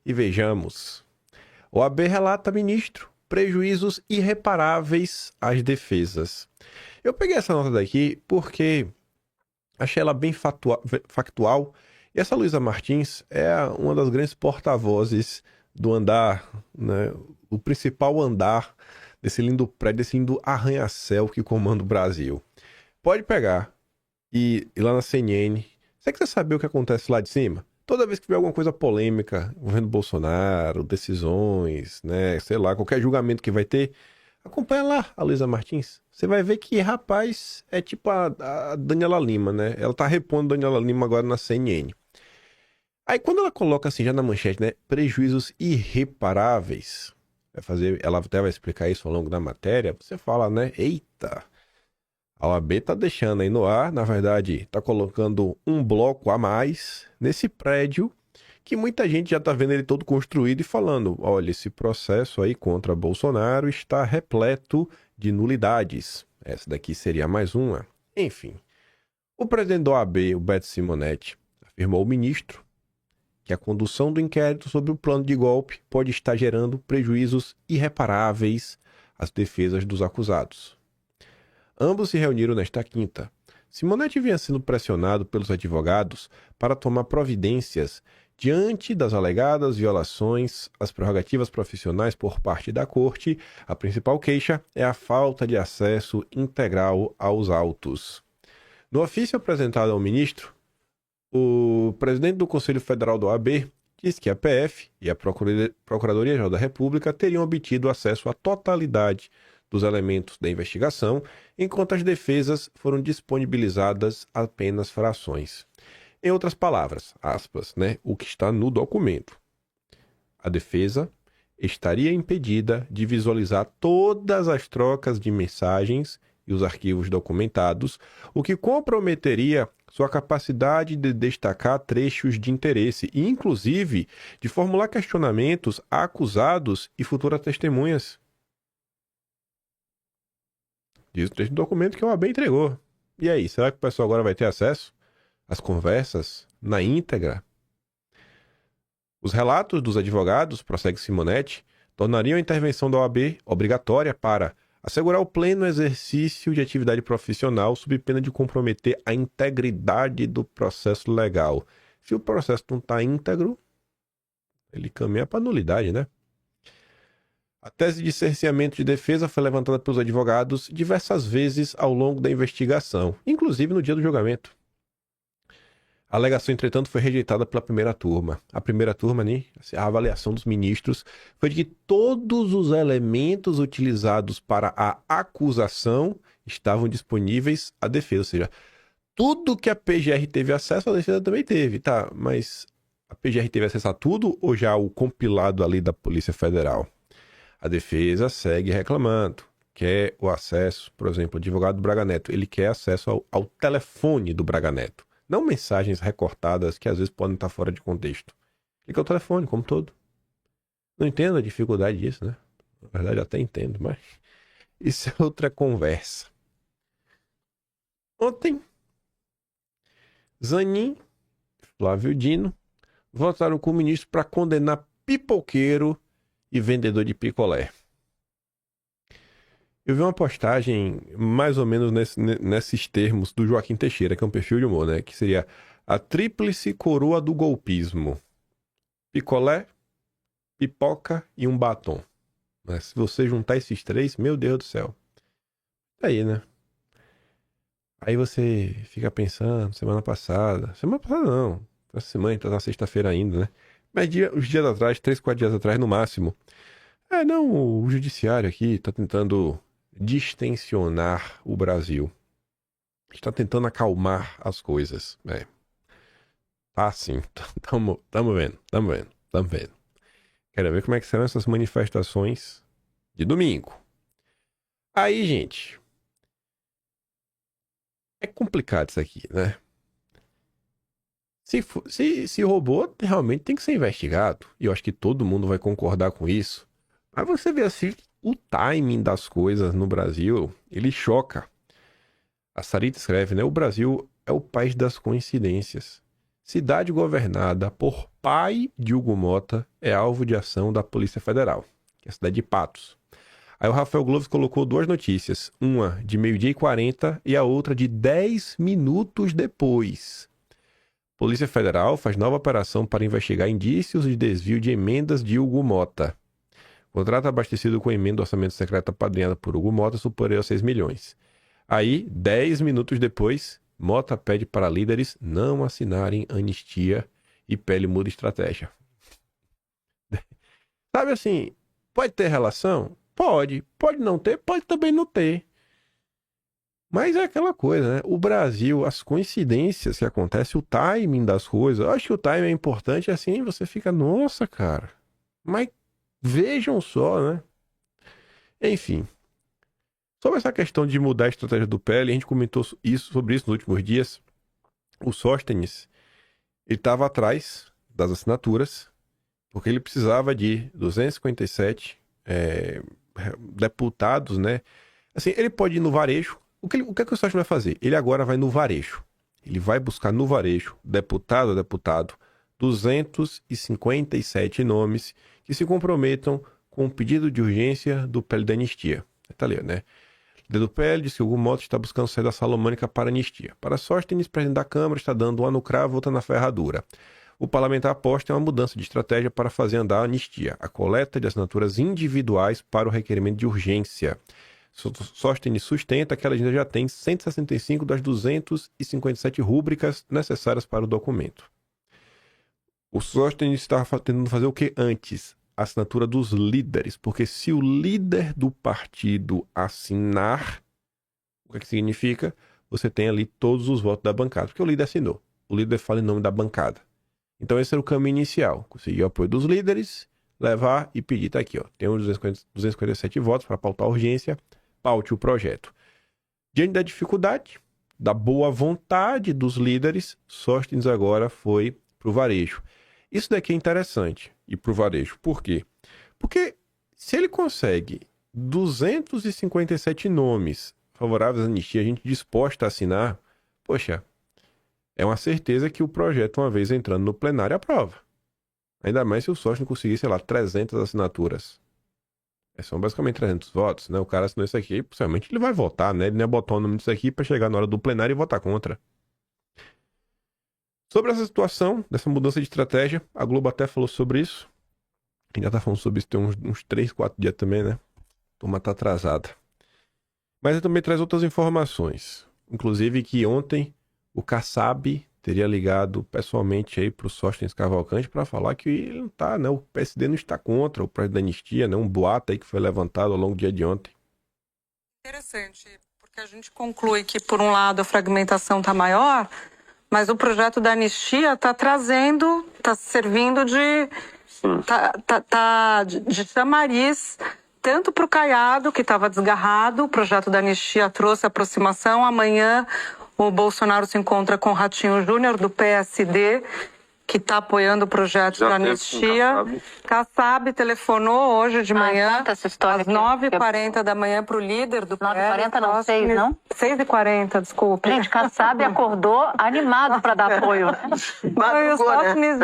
e vejamos. OAB relata, ministro, prejuízos irreparáveis às defesas. Eu peguei essa nota daqui porque achei ela bem factual. E essa Luísa Martins é uma das grandes porta-vozes do andar, né? O principal andar desse lindo prédio, desse lindo arranha-céu que comanda o Brasil. Pode pegar e ir lá na CNN. Você quer saber o que acontece lá de cima? Toda vez que tiver alguma coisa polêmica envolvendo Bolsonaro, decisões, né, sei lá, qualquer julgamento que vai ter, acompanha lá a Luísa Martins. Você vai ver que, rapaz, é tipo a Daniela Lima, né? Ela tá repondo a Daniela Lima agora na CNN. Aí quando ela coloca assim já na manchete, né, prejuízos irreparáveis, ela até vai explicar isso ao longo da matéria, você fala, né, eita, a OAB tá deixando aí no ar, na verdade, tá colocando um bloco a mais nesse prédio que muita gente já tá vendo ele todo construído e falando, olha, esse processo aí contra Bolsonaro está repleto de nulidades. Essa daqui seria mais uma. Enfim, o presidente da OAB, o Beto Simonetti, afirmou ao ministro que a condução do inquérito sobre o plano de golpe pode estar gerando prejuízos irreparáveis às defesas dos acusados. Ambos se reuniram nesta quinta. Simonetti vinha sendo pressionado pelos advogados para tomar providências diante das alegadas violações às prerrogativas profissionais por parte da Corte. A principal queixa é a falta de acesso integral aos autos. No ofício apresentado ao ministro, o presidente do Conselho Federal da OAB disse que a PF e a Procuradoria-Geral da República teriam obtido acesso à totalidade dos elementos da investigação, enquanto as defesas foram disponibilizadas apenas frações. Em outras palavras, aspas, né, o que está no documento. A defesa estaria impedida de visualizar todas as trocas de mensagens e os arquivos documentados, o que comprometeria sua capacidade de destacar trechos de interesse e, inclusive, de formular questionamentos a acusados e futuras testemunhas. Diz o trecho do documento que a OAB entregou. E aí, será que o pessoal agora vai ter acesso às conversas na íntegra? Os relatos dos advogados, prossegue Simonetti, tornariam a intervenção da OAB obrigatória para assegurar o pleno exercício de atividade profissional sob pena de comprometer a integridade do processo legal. Se o processo não está íntegro, ele caminha para nulidade, né? A tese de cerceamento de defesa foi levantada pelos advogados diversas vezes ao longo da investigação, inclusive no dia do julgamento. A alegação, entretanto, foi rejeitada pela primeira turma. A primeira turma, né, a avaliação dos ministros, foi de que todos os elementos utilizados para a acusação estavam disponíveis à defesa. Ou seja, tudo que a PGR teve acesso, a defesa também teve, tá? Mas a PGR teve acesso a tudo ou já o compilado ali da Polícia Federal? A defesa segue reclamando, quer o acesso, por exemplo, o advogado do Braga Neto, ele quer acesso ao telefone do Braga Neto. Não mensagens recortadas que às vezes podem estar fora de contexto. Ele quer o telefone, como todo. Não entendo a dificuldade disso, né? Na verdade, até entendo, mas isso é outra conversa. Ontem, Zanin, Flávio Dino, votaram com o ministro para condenar pipoqueiro e vendedor de picolé. Eu vi uma postagem mais ou menos nesses termos do Joaquim Teixeira, que é um perfil de humor, né? Que seria a tríplice coroa do golpismo. Picolé, pipoca e um batom. Mas se você juntar esses três, meu Deus do céu. Tá aí, né? Aí você fica pensando, semana passada não, essa semana, tá na sexta-feira ainda, né? Mas os dias atrás, 3, 4 dias atrás no máximo. Não, o judiciário aqui tá tentando distensionar o Brasil. Está tentando acalmar as coisas. Tá sim, tamo vendo. Quero ver como é que serão essas manifestações de domingo. Aí, gente, é complicado isso aqui, né? Se roubou, realmente tem que ser investigado. E eu acho que todo mundo vai concordar com isso. Mas você vê assim, o timing das coisas no Brasil, ele choca. A Sarita escreve, né? O Brasil é o país das coincidências. Cidade governada por pai de Hugo Motta é alvo de ação da Polícia Federal, que é a cidade de Patos. Aí o Rafael Gloves colocou duas notícias, uma de 12h40 e a outra de 10 minutos depois. Polícia Federal faz nova operação para investigar indícios de desvio de emendas de Hugo Motta. Contrato abastecido com emenda do orçamento secreto apadrinhada por Hugo Motta superior a 6 milhões. Aí, 10 minutos depois, Motta pede para líderes não assinarem anistia e pele muda estratégia. Sabe assim, pode ter relação? Pode. Pode não ter, pode também não ter. Mas é aquela coisa, né? O Brasil, as coincidências que acontecem, o timing das coisas. Eu acho que o timing é importante, assim, você fica, nossa, cara. Mas vejam só, né? Enfim. Sobre essa questão de mudar a estratégia do PL, a gente comentou sobre isso nos últimos dias. O Sóstenes, ele estava atrás das assinaturas, porque ele precisava de 257 deputados, né? Assim, ele pode ir no varejo. O que é que o Sóstenes vai fazer? Ele agora vai no varejo. Ele vai buscar no varejo, deputado a deputado, 257 nomes que se comprometam com o pedido de urgência do PL da anistia. Tá ali, né? O líder do PL diz que o Hugo Motta está buscando sair da Salomônica para anistia. Para Sóstenes, presidente da Câmara, está dando uma no cravo, outra na ferradura. O parlamentar aposta em uma mudança de estratégia para fazer andar a anistia, a coleta de assinaturas individuais para o requerimento de urgência. Sóstenes sustenta que ela ainda já tem 165 das 257 rúbricas necessárias para o documento. O Sóstenes estava tentando fazer o que antes? A assinatura dos líderes, porque se o líder do partido assinar, o que significa? Você tem ali todos os votos da bancada, porque o líder assinou. O líder fala em nome da bancada. Então esse era o caminho inicial, conseguir o apoio dos líderes, levar e pedir, tá aqui, ó, tem uns 257 votos para pautar a urgência, paute o projeto. Diante da dificuldade, da boa vontade dos líderes, Sóstenes agora foi para o varejo. Isso daqui é interessante, ir para o varejo. Por quê? Porque se ele consegue 257 nomes favoráveis à anistia, a gente disposta a assinar, poxa, é uma certeza que o projeto, uma vez entrando no plenário, aprova. Ainda mais se o Sóstenes conseguir, sei lá, 300 assinaturas. São basicamente 300 votos, né? O cara assinou isso aqui, possivelmente ele vai votar, né? Ele não ia botar o nome disso aqui para chegar na hora do plenário e votar contra. Sobre essa situação, dessa mudança de estratégia, a Globo até falou sobre isso. A gente já tá falando sobre isso tem uns 3, 4 dias também, né? A turma tá atrasada. Mas ele também traz outras informações. Inclusive que ontem o Kassab teria ligado pessoalmente aí pro Sóstenes Cavalcante para falar que ele não tá, né? O PSD não está contra o projeto da anistia, né? Um boato aí que foi levantado ao longo do dia de ontem. Interessante, porque a gente conclui que, por um lado, a fragmentação tá maior, mas o projeto da anistia tá trazendo, tá servindo de chamariz tanto para o Caiado, que estava desgarrado. O projeto da anistia trouxe aproximação. Amanhã o Bolsonaro se encontra com o Ratinho Júnior, do PSD, que está apoiando o projeto da anistia. Kassab telefonou hoje de manhã, às 9h40 da manhã, para o líder do PL. 9h40 não, 6, não? 6h40, desculpa. Gente, Kassab acordou animado para dar apoio. O Sóstenes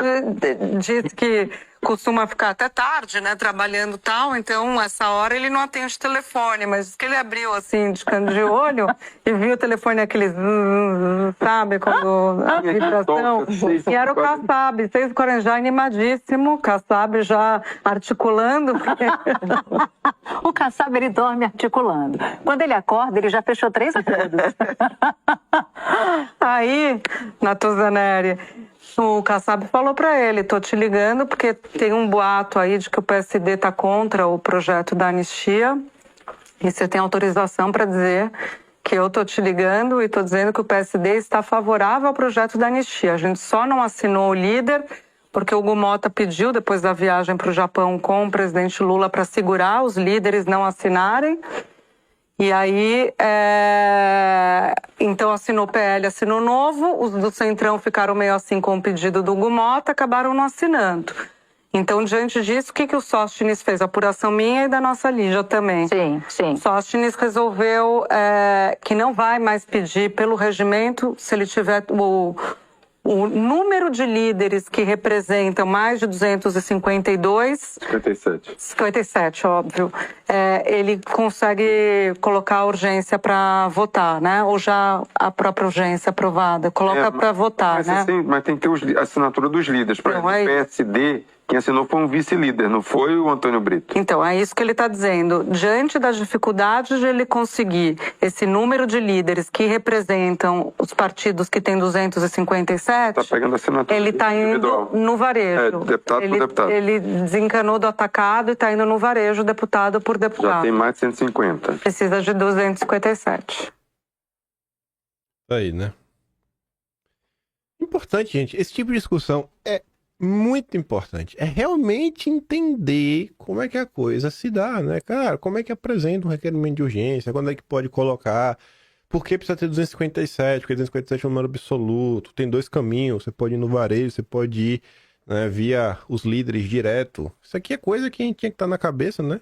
disse que costuma ficar até tarde, né, trabalhando e tal, então essa hora ele não atende o telefone, mas diz que ele abriu assim, de canto de olho, e viu o telefone aqueles, sabe, quando a vibração, e era o Kassab, 6h40, já animadíssimo, Kassab já articulando. O Kassab, ele dorme articulando. Quando ele acorda, ele já fechou 3 acordos. Aí, Natuzaneri, o Kassab falou para ele, tô te ligando porque tem um boato aí de que o PSD tá contra o projeto da anistia e você tem autorização para dizer que eu tô te ligando e tô dizendo que o PSD está favorável ao projeto da anistia. A gente só não assinou o líder porque o Hugo Motta pediu, depois da viagem para o Japão com o presidente Lula, para segurar os líderes não assinarem. E aí, então assinou o PL, assinou o Novo, os do Centrão ficaram meio assim com o pedido do Hugo Motta, acabaram não assinando. Então, diante disso, o que o Sóstenes fez? Apuração minha e da nossa Lígia também. Sim, sim. Sóstenes resolveu que não vai mais pedir pelo regimento, se ele tiver o o número de líderes que representam mais de 252... 57, óbvio. Ele consegue colocar a urgência para votar, né? Ou já a própria urgência aprovada. Coloca para votar, né? Mas tem que ter a assinatura dos líderes. Para o PSD, quem assinou foi um vice-líder, não foi o Antônio Brito. Então, é isso que ele está dizendo. Diante das dificuldades de ele conseguir esse número de líderes que representam os partidos que têm 257, tá pegando assinatura ele está indo no varejo. Deputado por deputado. Ele desencanou do atacado e está indo no varejo, deputado por deputado. Já tem mais de 150. Precisa de 257. Aí, né? Importante, gente. Esse tipo de discussão é muito importante. É realmente entender como é que a coisa se dá, né, cara? Como é que apresenta um requerimento de urgência? Quando é que pode colocar? Por que precisa ter 257? Porque 257 é um número absoluto. Tem 2 caminhos. Você pode ir no varejo, você pode ir, né, via os líderes direto. Isso aqui é coisa que a gente tinha que estar na cabeça, né?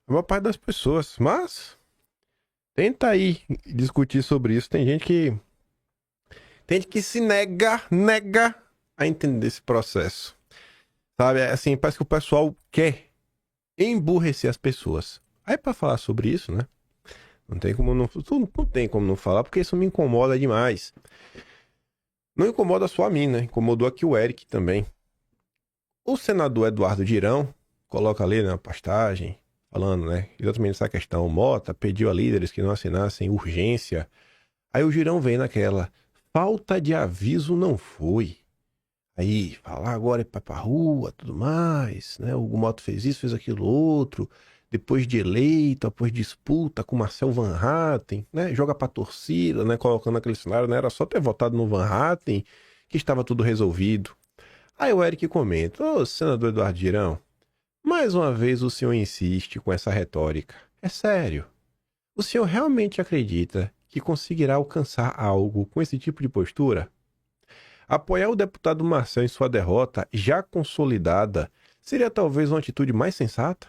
A maior parte das pessoas. Mas tenta aí discutir sobre isso. Tem gente que se nega a entender esse processo. Sabe, assim, parece que o pessoal quer emburrecer as pessoas. Aí para falar sobre isso, né? Não tem como não falar, porque isso me incomoda demais. Não incomoda só a mim, né? Incomodou aqui o Eric também. O senador Eduardo Girão coloca ali na postagem, falando, né? Exatamente essa questão. Mota pediu a líderes que não assinassem urgência. Aí o Girão vem naquela: falta de aviso não foi. Aí, falar agora é pra rua, tudo mais, né? O Mota fez isso, fez aquilo outro, depois de eleito, após disputa com Marcel Van Hatten, né? Joga pra torcida, né? Colocando aquele cenário, né? Era só ter votado no Van Hatten que estava tudo resolvido. Aí o Eric comenta: ô, senador Eduardo Girão, mais uma vez o senhor insiste com essa retórica. É sério? O senhor realmente acredita que conseguirá alcançar algo com esse tipo de postura? Apoiar o deputado Marcel em sua derrota já consolidada seria talvez uma atitude mais sensata?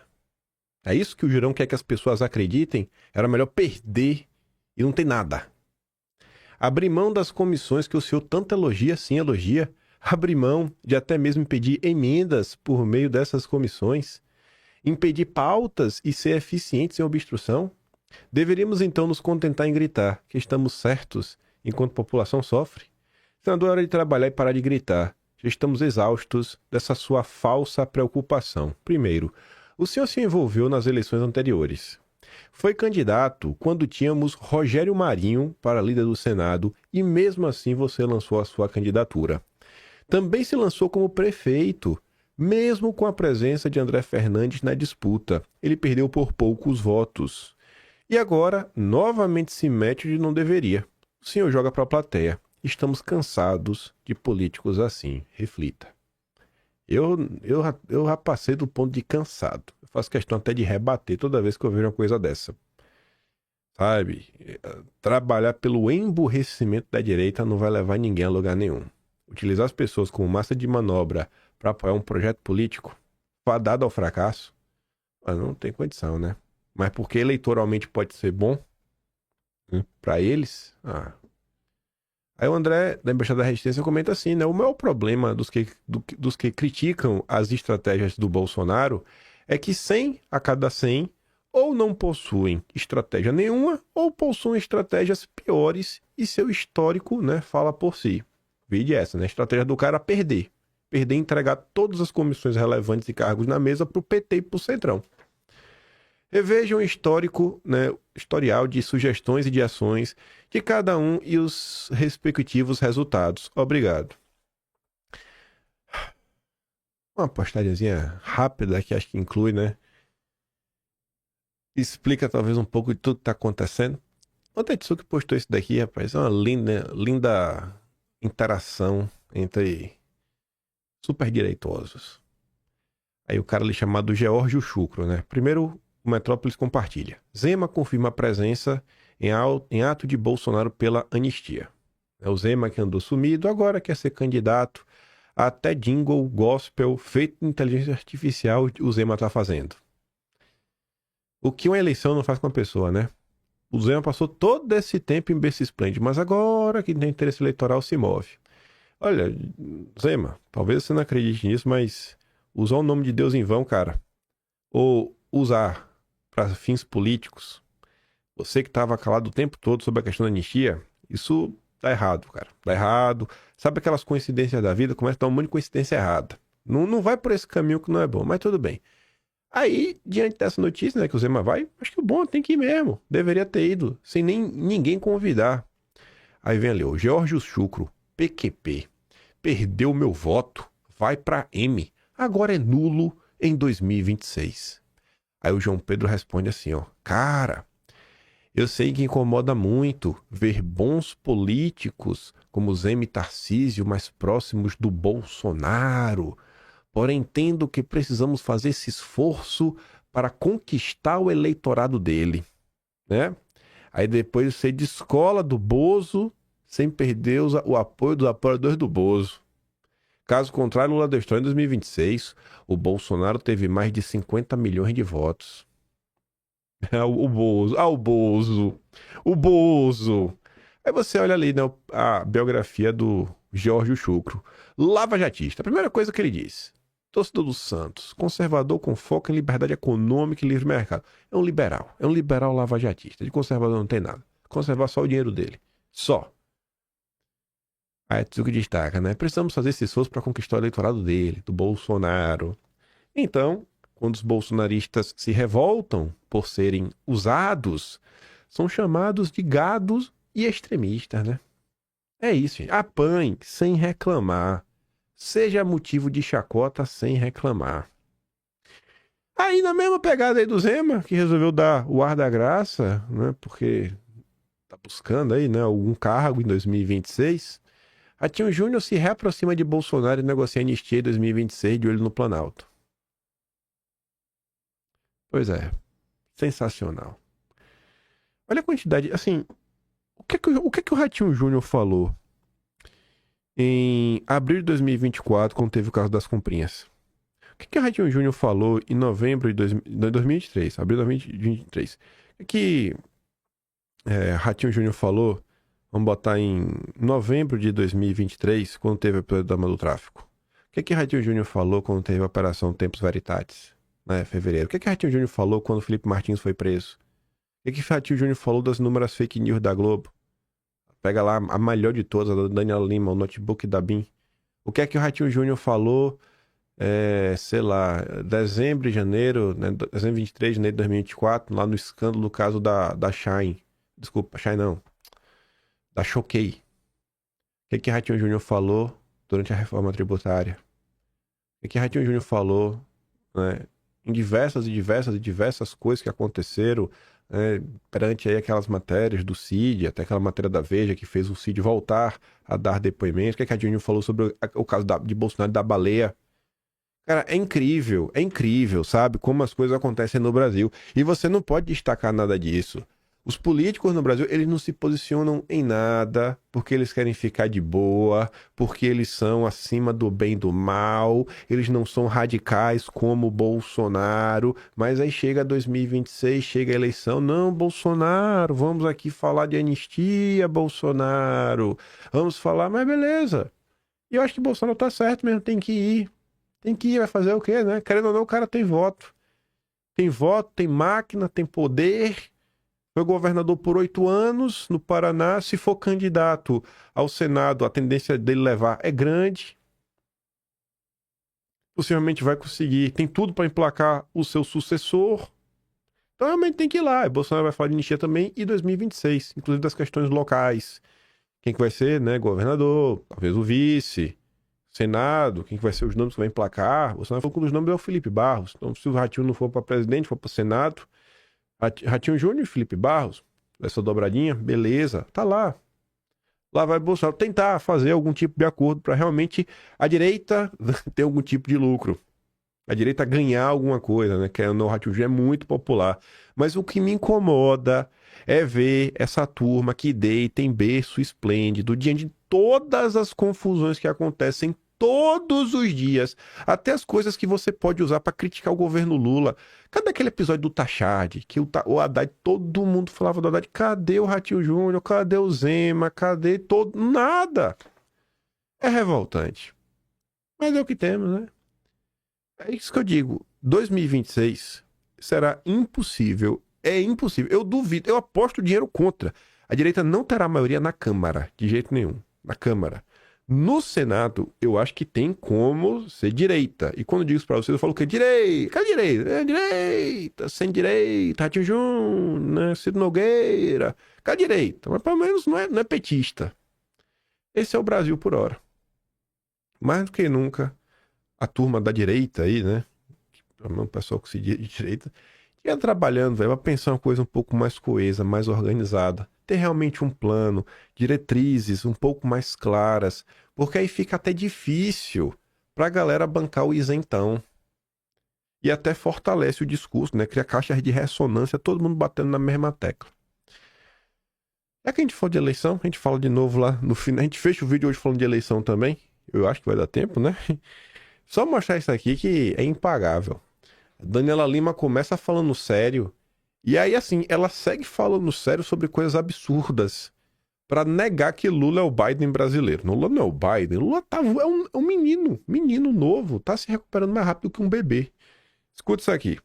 É isso que o Girão quer que as pessoas acreditem? Era melhor perder e não ter nada. Abrir mão das comissões que o senhor tanto elogia, sim elogia. Abrir mão de até mesmo impedir emendas por meio dessas comissões. Impedir pautas e ser eficientes em obstrução. Deveríamos então nos contentar em gritar que estamos certos enquanto a população sofre? Senador, é hora de trabalhar e parar de gritar. Já estamos exaustos dessa sua falsa preocupação. Primeiro, o senhor se envolveu nas eleições anteriores. Foi candidato quando tínhamos Rogério Marinho para líder do Senado e mesmo assim você lançou a sua candidatura. Também se lançou como prefeito, mesmo com a presença de André Fernandes na disputa. Ele perdeu por poucos votos. E agora, novamente se mete onde não deveria. O senhor joga para a plateia. Estamos cansados de políticos assim. Reflita. Eu já passei do ponto de cansado. Eu faço questão até de rebater toda vez que eu vejo uma coisa dessa. Sabe? Trabalhar pelo emburrecimento da direita não vai levar ninguém a lugar nenhum. Utilizar as pessoas como massa de manobra para apoiar um projeto político fadado ao fracasso, não tem condição, né? Mas porque eleitoralmente pode ser bom para eles, Aí o André, da Embaixada da Resistência, comenta assim, né? O maior problema dos que criticam as estratégias do Bolsonaro é que 100 a cada 100 ou não possuem estratégia nenhuma ou possuem estratégias piores e seu histórico, né, fala por si. Vide essa, né? A estratégia do cara é perder. Perder e entregar todas as comissões relevantes e cargos na mesa para o PT e para o Centrão. Revejam o histórico, né, historial de sugestões e de ações de cada um e os respectivos resultados. Obrigado. Uma postagemzinha rápida que acho que inclui, né? Explica talvez um pouco de tudo que está acontecendo. O Tetsuki postou isso daqui, rapaz. É uma linda interação entre super direitosos. Aí o cara ali chamado Geórgio Chucro, né? Primeiro, o Metrópolis compartilha. Zema confirma a presença em ato de Bolsonaro pela anistia. É o Zema que andou sumido, agora quer ser candidato. Até jingle gospel feito de inteligência artificial o Zema está fazendo. O que uma eleição não faz com a pessoa, né? O Zema passou todo esse tempo em berço esplêndido, mas agora que tem interesse eleitoral se move. Olha, Zema, talvez você não acredite nisso, mas usar o nome de Deus em vão, cara, ou usar para fins políticos, você que estava calado o tempo todo sobre a questão da anistia, isso tá errado, cara. Tá errado. Sabe aquelas coincidências da vida? Começa a dar um monte de coincidência errada. Não vai por esse caminho que não é bom, mas tudo bem. Aí, diante dessa notícia, né, que o Zema vai, acho que o bom tem que ir mesmo. Deveria ter ido, sem nem ninguém convidar. Aí vem ali, o George Chucro, PQP. Perdeu meu voto, vai pra M. Agora é nulo em 2026. Aí o João Pedro responde assim, ó. Cara, eu sei que incomoda muito ver bons políticos como Zema e Tarcísio mais próximos do Bolsonaro. Porém, entendo que precisamos fazer esse esforço para conquistar o eleitorado dele, né? Aí depois você descola do Bozo sem perder o apoio dos apoiadores do Bozo. Caso contrário, Lula destrói em 2026. O Bolsonaro teve mais de 50 milhões de votos. O Bozo. Ah, o Bozo. O Bozo. Aí você olha ali, né, a biografia do Jorge Chucro. Lava-jatista. A primeira coisa que ele disse. Torcedor do Santos. Conservador com foco em liberdade econômica e livre mercado. É um liberal. É um liberal lava-jatista. De conservador não tem nada. Conservar só o dinheiro dele. Só. Aí é tudo que destaca, né? Precisamos fazer esse esforço para conquistar o eleitorado dele, do Bolsonaro. Então, quando os bolsonaristas se revoltam por serem usados, são chamados de gados e extremistas, né? É isso, gente. Apanhe sem reclamar. Seja motivo de chacota sem reclamar. Aí, na mesma pegada aí do Zema, que resolveu dar o ar da graça, né? Porque tá buscando aí, né, algum cargo em 2026. Ratinho Júnior se reaproxima de Bolsonaro e negocia anistia em 2026 de olho no Planalto. Pois é, sensacional. Olha a quantidade, assim, o que o Ratinho Júnior falou em abril de 2024, quando teve o caso das comprinhas? O que o Ratinho Júnior falou em novembro de 2023, abril de 2023? O que Ratinho Júnior falou, vamos botar em novembro de 2023, quando teve o episódio da Dama do Tráfico? O que Ratinho Júnior falou quando teve a Operação Tempus Veritatis? Né, fevereiro. O que Ratinho Júnior falou quando o Felipe Martins foi preso? O que Ratinho Júnior falou das inúmeras fake news da Globo? Pega lá a melhor de todas, a da Daniela Lima, o notebook da BIM. O que o Ratinho Júnior falou, sei lá, dezembro e janeiro, né, dezembro 23, janeiro de 2024, lá no escândalo do caso da Shine. Desculpa, Shine não. Da Choquei. O que Ratinho Júnior falou durante a reforma tributária? O que Ratinho Júnior falou, né, em diversas coisas que aconteceram, perante aí aquelas matérias do Cid, até aquela matéria da Veja que fez o Cid voltar a dar depoimentos. O que a Júnior falou sobre o caso de Bolsonaro e da baleia? Cara, é incrível, sabe, como as coisas acontecem no Brasil. E você não pode destacar nada disso. Os políticos no Brasil, eles não se posicionam em nada porque eles querem ficar de boa, porque eles são acima do bem e do mal, eles não são radicais como o Bolsonaro, mas aí chega 2026, chega a eleição, não, Bolsonaro, vamos aqui falar de anistia, Bolsonaro, vamos falar, mas beleza. E eu acho que Bolsonaro tá certo mesmo, tem que ir, vai fazer o quê, né? Querendo ou não, o cara tem voto, tem máquina, tem poder. Foi governador por 8 anos no Paraná. Se for candidato ao Senado, a tendência dele levar é grande. Possivelmente vai conseguir. Tem tudo para emplacar o seu sucessor. Então realmente tem que ir lá. E Bolsonaro vai falar de anistia também em 2026, inclusive das questões locais. Quem que vai ser, né? Governador, talvez o vice, Senado, quem que vai ser os nomes que vai emplacar. Bolsonaro falou que um dos nomes é o Felipe Barros. Então se o Ratinho não for para presidente, for para Senado, Ratinho Júnior e Felipe Barros, essa dobradinha, beleza, tá lá. Lá vai Bolsonaro tentar fazer algum tipo de acordo para realmente a direita ter algum tipo de lucro. A direita ganhar alguma coisa, né? Que o Ratinho Júnior é muito popular. Mas o que me incomoda é ver essa turma que deita em berço esplêndido diante de todas as confusões que acontecem todos os dias, até as coisas que você pode usar para criticar o governo Lula. Cadê aquele episódio do Tachad, que o Haddad, todo mundo falava do Haddad, cadê o Ratinho Júnior, cadê o Zema, cadê todo... Nada! É revoltante. Mas é o que temos, né? É isso que eu digo. 2026 será impossível. É impossível. Eu duvido. Eu aposto dinheiro contra. A direita não terá maioria na Câmara. De jeito nenhum. Na Câmara. No Senado, eu acho que tem como ser direita. E quando eu digo isso pra vocês, eu falo que é direita. Cadê direita? É direita. Sem direita. Ratinho Júnior, né? Ciro Nogueira. Cadê direita? Mas pelo menos não é petista. Esse é o Brasil por hora. Mais do que nunca, a turma da direita aí, né? O pessoal que se diz de direita, ia trabalhando, velho, pra pensar uma coisa um pouco mais coesa, mais organizada. Ter realmente um plano, diretrizes um pouco mais claras, porque aí fica até difícil pra galera bancar o isentão. E até fortalece o discurso, né? Cria caixas de ressonância, todo mundo batendo na mesma tecla. É que a gente falou de eleição, a gente fala de novo lá no final. A gente fecha o vídeo hoje falando de eleição também. Eu acho que vai dar tempo, né? Só mostrar isso aqui que é impagável. Daniela Lima começa falando sério. E aí, assim, ela segue falando sério sobre coisas absurdas pra negar que Lula é o Biden brasileiro. Lula não é o Biden. Lula é um menino novo. Tá se recuperando mais rápido que um bebê. Escuta isso aqui.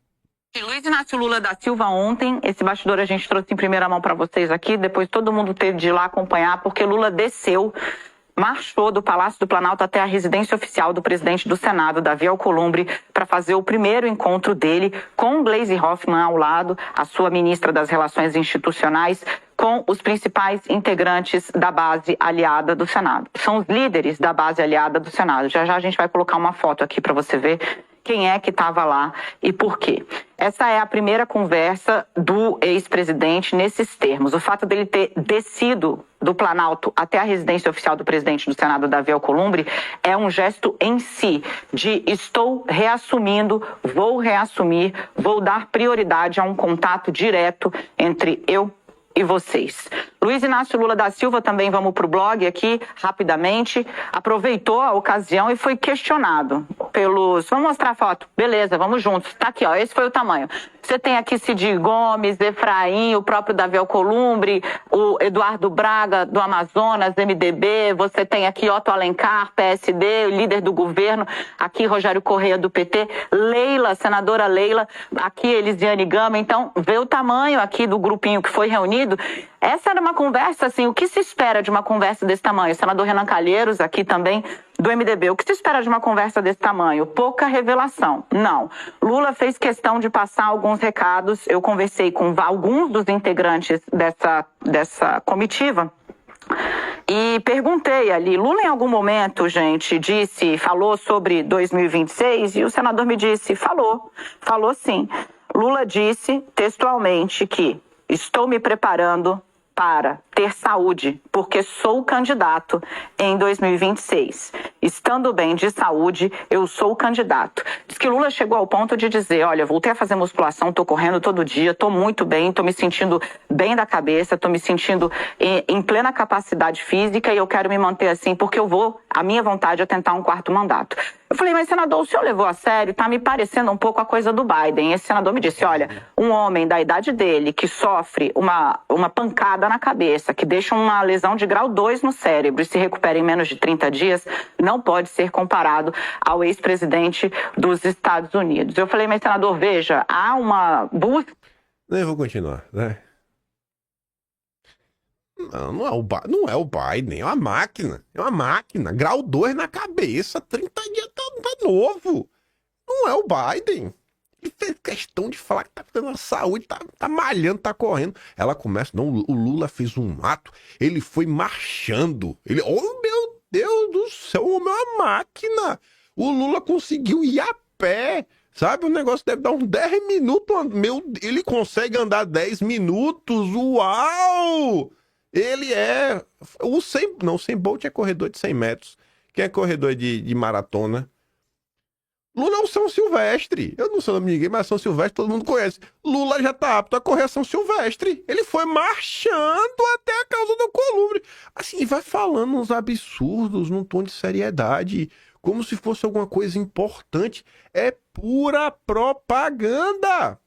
Luiz Inácio Lula da Silva ontem, esse bastidor a gente trouxe em primeira mão para vocês aqui, depois todo mundo teve de ir lá acompanhar, porque Lula desceu, marchou do Palácio do Planalto até a residência oficial do presidente do Senado, Davi Alcolumbre, para fazer o primeiro encontro dele com Gleisi Hoffmann ao lado, a sua ministra das Relações Institucionais, com os principais integrantes da base aliada do Senado. São os líderes da base aliada do Senado. Já já a gente vai colocar uma foto aqui para você ver quem é que estava lá e por quê. Essa é a primeira conversa do ex-presidente nesses termos. O fato dele ter descido do Planalto até a residência oficial do presidente do Senado, Davi Alcolumbre, é um gesto em si de estou reassumindo, vou reassumir, vou dar prioridade a um contato direto entre eu e vocês. Luiz Inácio Lula da Silva, também vamos para o blog aqui, rapidamente, aproveitou a ocasião e foi questionado pelos... Vamos mostrar a foto? Beleza, vamos juntos. Tá aqui, ó, esse foi o tamanho. Você tem aqui Cid Gomes, Efraim, o próprio Davi Alcolumbre, o Eduardo Braga, do Amazonas, MDB, você tem aqui Otto Alencar, PSD, líder do governo, aqui Rogério Correia, do PT, Leila, senadora Leila, aqui Elisiane Gama. Então, vê o tamanho aqui do grupinho que foi reunido. Essa era uma conversa, assim, o que se espera de uma conversa desse tamanho? O senador Renan Calheiros, aqui também, do MDB. O que se espera de uma conversa desse tamanho? Pouca revelação. Não. Lula fez questão de passar alguns recados. Eu conversei com alguns dos integrantes dessa comitiva e perguntei ali, Lula em algum momento, gente, falou sobre 2026 e o senador me disse, falou sim. Lula disse textualmente que estou me preparando para ter saúde, porque sou candidato em 2026. Estando bem de saúde, eu sou candidato. Diz que Lula chegou ao ponto de dizer, olha, voltei a fazer musculação, tô correndo todo dia, tô muito bem, tô me sentindo bem da cabeça, tô me sentindo em plena capacidade física e eu quero me manter assim, porque a minha vontade é tentar um quarto mandato. Eu falei, mas senador, o senhor levou a sério? Tá me parecendo um pouco a coisa do Biden. Esse senador me disse, olha, um homem da idade dele que sofre uma pancada na cabeça, que deixa uma lesão de grau 2 no cérebro e se recupera em menos de 30 dias, não pode ser comparado ao ex-presidente dos Estados Unidos. Eu falei, mas senador, veja, há uma busca... Eu vou continuar, né? Não é o Biden, é uma máquina. É uma máquina. Grau 2 na cabeça, 30 dias tá novo. Não é o Biden. Ele fez questão de falar que tá tendo uma saúde, tá malhando, tá correndo. Ela começa, não, o Lula fez um ato, ele foi marchando. Oh meu Deus do céu, é uma máquina. O Lula conseguiu ir a pé. Sabe, o negócio deve dar uns 10 minutos. Ele consegue andar 10 minutos. Uau! Ele é... O Usain Bolt é corredor de 100 metros. Quem é corredor de maratona? Lula é o São Silvestre. Eu não sei o nome de ninguém, mas São Silvestre todo mundo conhece. Lula já tá apto a correr a São Silvestre. Ele foi marchando até a causa do Alcolumbre. Assim, vai falando uns absurdos num tom de seriedade, como se fosse alguma coisa importante. É pura propaganda.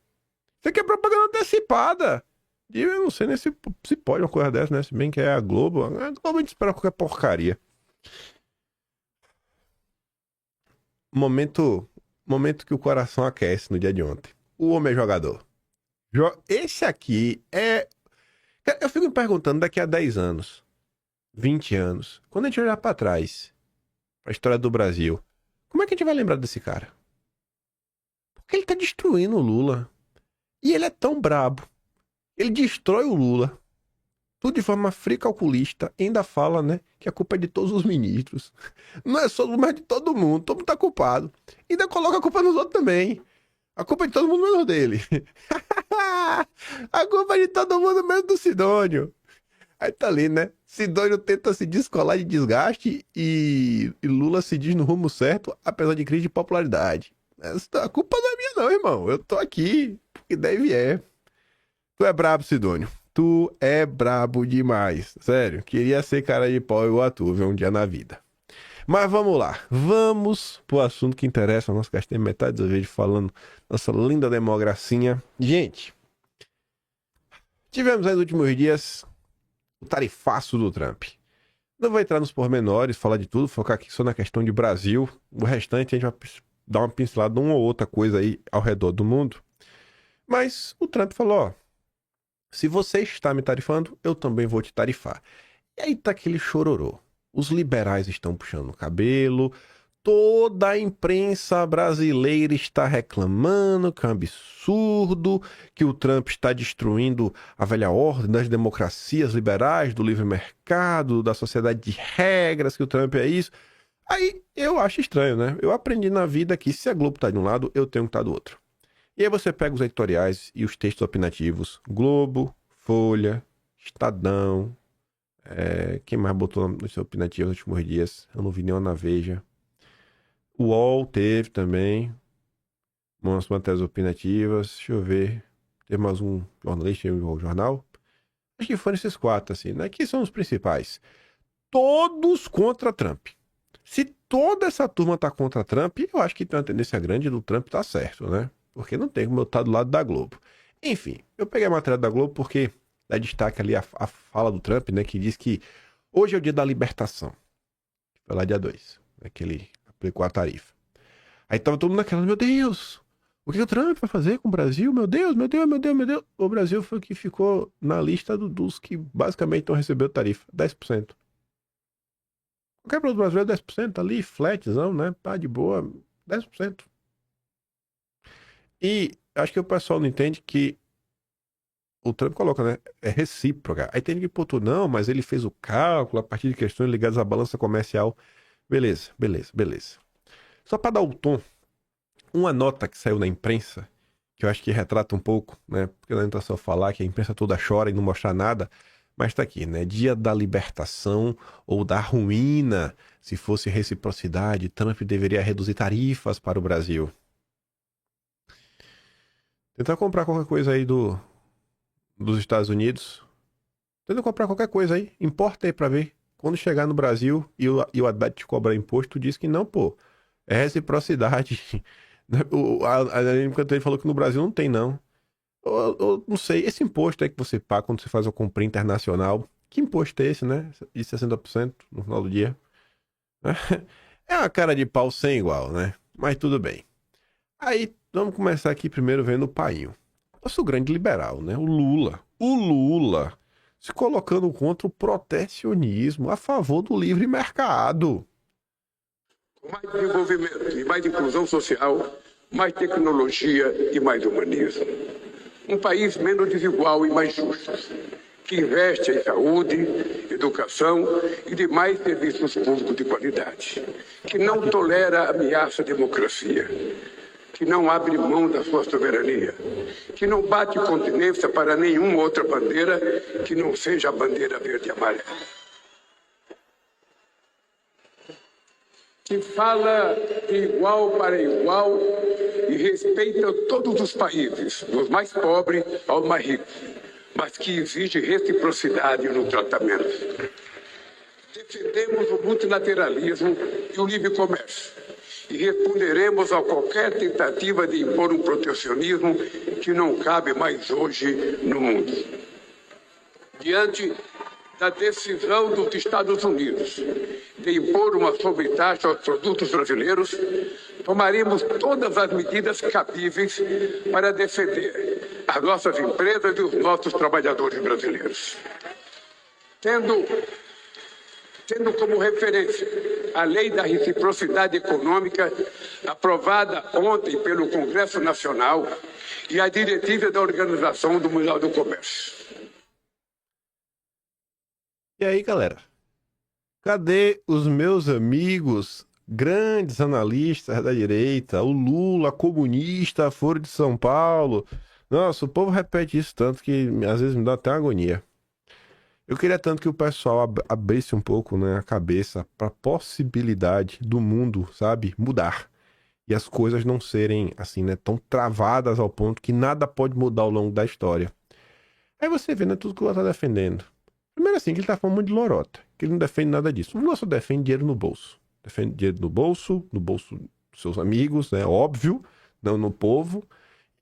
Isso aqui é propaganda antecipada. E eu não sei nem se pode uma coisa dessa, né? Se bem que é a Globo. A Globo a gente espera qualquer porcaria. momento que o coração aquece no dia de ontem. O homem é jogador. Esse aqui é... Eu fico me perguntando daqui a 10 anos, 20 anos, quando a gente olhar pra trás, pra história do Brasil, como é que a gente vai lembrar desse cara? Porque ele tá destruindo o Lula. E ele é tão brabo. Ele destrói o Lula. Tudo de forma fria calculista. Ainda fala, né, que a culpa é de todos os ministros. Não é só mas de todo mundo. Todo mundo tá culpado. E ainda coloca a culpa nos outros também. A culpa é de todo mundo menos dele. A culpa é de todo mundo menos do Sidônio. Aí tá ali, né? Sidônio tenta se descolar de desgaste e Lula se diz no rumo certo, apesar de crise de popularidade. A culpa não é minha não, irmão. Eu tô aqui porque deve é. Tu é brabo, Sidônio. Tu é brabo demais. Sério, queria ser cara de pau igual a tu, viu, um dia na vida. Mas vamos lá. Vamos pro assunto que interessa. Nós gastamos metade do vídeo falando nossa linda democracia. Gente, tivemos aí nos últimos dias o tarifaço do Trump. Não vou entrar nos pormenores, falar de tudo, focar aqui só na questão de Brasil. O restante a gente vai dar uma pincelada numa ou outra coisa aí ao redor do mundo. Mas o Trump falou, ó, se você está me tarifando, eu também vou te tarifar. E aí tá aquele chororô. Os liberais estão puxando o cabelo, toda a imprensa brasileira está reclamando que é um absurdo, que o Trump está destruindo a velha ordem das democracias liberais, do livre mercado, da sociedade de regras, que o Trump é isso. Aí eu acho estranho, né? Eu aprendi na vida que se a Globo tá de um lado, eu tenho que estar do outro. E aí você pega os editoriais e os textos opinativos. Globo, Folha, Estadão... quem mais botou no seu opinativo nos últimos dias? Eu não vi nenhuma na Veja. O UOL teve também umas matérias opinativas. Deixa eu ver. Teve mais um jornalista em um jornal. Acho que foram esses 4, assim, né? Que são os principais. Todos contra Trump. Se toda essa turma tá contra Trump, eu acho que tem uma tendência grande do Trump tá certo, né? Porque não tem como eu estar do lado da Globo. Enfim, eu peguei a matéria da Globo porque dá destaque ali a fala do Trump, né? Que diz que hoje é o dia da libertação. Foi lá dia 2, né, que ele aplicou a tarifa. Aí tava todo mundo naquela, meu Deus, o que o Trump vai fazer com o Brasil? Meu Deus, meu Deus, meu Deus, meu Deus. O Brasil foi o que ficou na lista dos que basicamente não recebeu tarifa, 10%. Qualquer produto brasileiro é 10%, ali, flatzão, né? Tá de boa, 10%. E acho que o pessoal não entende que o Trump coloca, né? É recíproca. Aí tem que pôr tudo, não, mas ele fez o cálculo a partir de questões ligadas à balança comercial. Beleza, beleza, beleza. Só para dar o tom, uma nota que saiu na imprensa, que eu acho que retrata um pouco, né? Porque não adianta só falar que a imprensa toda chora e não mostrar nada, mas tá aqui, né? Dia da libertação ou da ruína. Se fosse reciprocidade, Trump deveria reduzir tarifas para o Brasil. Tentar comprar qualquer coisa aí dos Estados Unidos. Tenta comprar qualquer coisa aí. Importa aí pra ver. Quando chegar no Brasil e o Haddad te cobrar imposto, tu diz que não, pô. É reciprocidade. Ele falou que no Brasil não tem, não. Eu não sei. Esse imposto aí que você paga quando você faz uma compra internacional. Que imposto é esse, né? De 60% no final do dia. É uma cara de pau sem igual, né? Mas tudo bem. Aí, vamos começar aqui primeiro vendo o painho. Nosso grande liberal, né? O Lula se colocando contra o protecionismo a favor do livre mercado. Com mais desenvolvimento e mais inclusão social, mais tecnologia e mais humanismo. Um país menos desigual e mais justo, que investe em saúde, educação e demais serviços públicos de qualidade, que não tolera ameaça à democracia, que não abre mão da sua soberania, que não bate continência para nenhuma outra bandeira que não seja a bandeira verde e amarela. Que fala de igual para igual e respeita todos os países, dos mais pobres aos mais ricos, mas que exige reciprocidade no tratamento. Defendemos o multilateralismo e o livre comércio e responderemos a qualquer tentativa de impor um protecionismo que não cabe mais hoje no mundo. Diante da decisão dos Estados Unidos de impor uma sobretaxa aos produtos brasileiros, tomaremos todas as medidas cabíveis para defender as nossas empresas e os nossos trabalhadores brasileiros. Tendo como referência a Lei da Reciprocidade Econômica, aprovada ontem pelo Congresso Nacional, e a diretiva da Organização do Mundial do Comércio. E aí, galera? Cadê os meus amigos, grandes analistas da direita, o Lula, comunista, Foro de São Paulo? Nossa, o povo repete isso tanto que às vezes me dá até agonia. Eu queria tanto que o pessoal abrisse um pouco, né, a cabeça para a possibilidade do mundo, sabe, mudar. E as coisas não serem, assim, né, tão travadas ao ponto que nada pode mudar ao longo da história. Aí você vê, né, tudo que o Lula tá defendendo. Primeiro assim, que ele tá falando muito de lorota, que ele não defende nada disso. O Lula só defende dinheiro no bolso. Defende dinheiro no bolso dos seus amigos, né, óbvio, não no povo.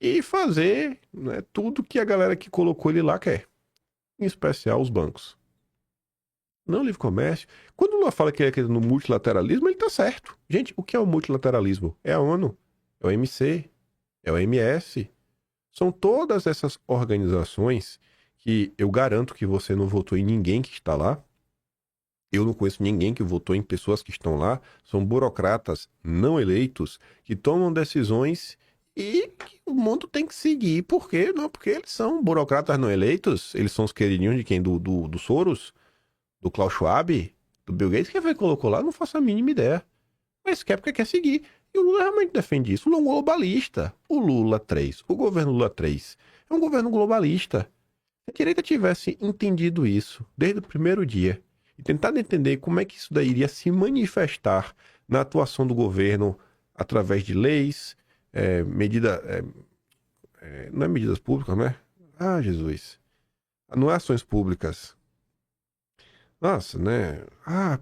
E fazer, né, tudo que a galera que colocou ele lá quer. Em especial os bancos. Não livre comércio. Quando o Lula fala que é no multilateralismo, ele tá certo. Gente, o que é o multilateralismo? É a ONU, é o OMC, é o OMS. São todas essas organizações que eu garanto que você não votou em ninguém que está lá. Eu não conheço ninguém que votou em pessoas que estão lá. São burocratas não eleitos que tomam decisões e que o mundo tem que seguir. Por quê? Não, porque eles são burocratas não eleitos. Eles são os queridinhos de quem? Do Soros? Do Klaus Schwab? Do Bill Gates? Quem foi que colocou lá? Não faço a mínima ideia. Mas quer porque quer seguir. E o Lula realmente defende isso. O Lula é um globalista. O Lula 3, o governo Lula 3, é um governo globalista. Se a direita tivesse entendido isso desde o primeiro dia e tentado entender como é que isso daí iria se manifestar na atuação do governo através de leis, não é medidas públicas, né? Ah, Jesus. Não é ações públicas. Nossa, né? Ah,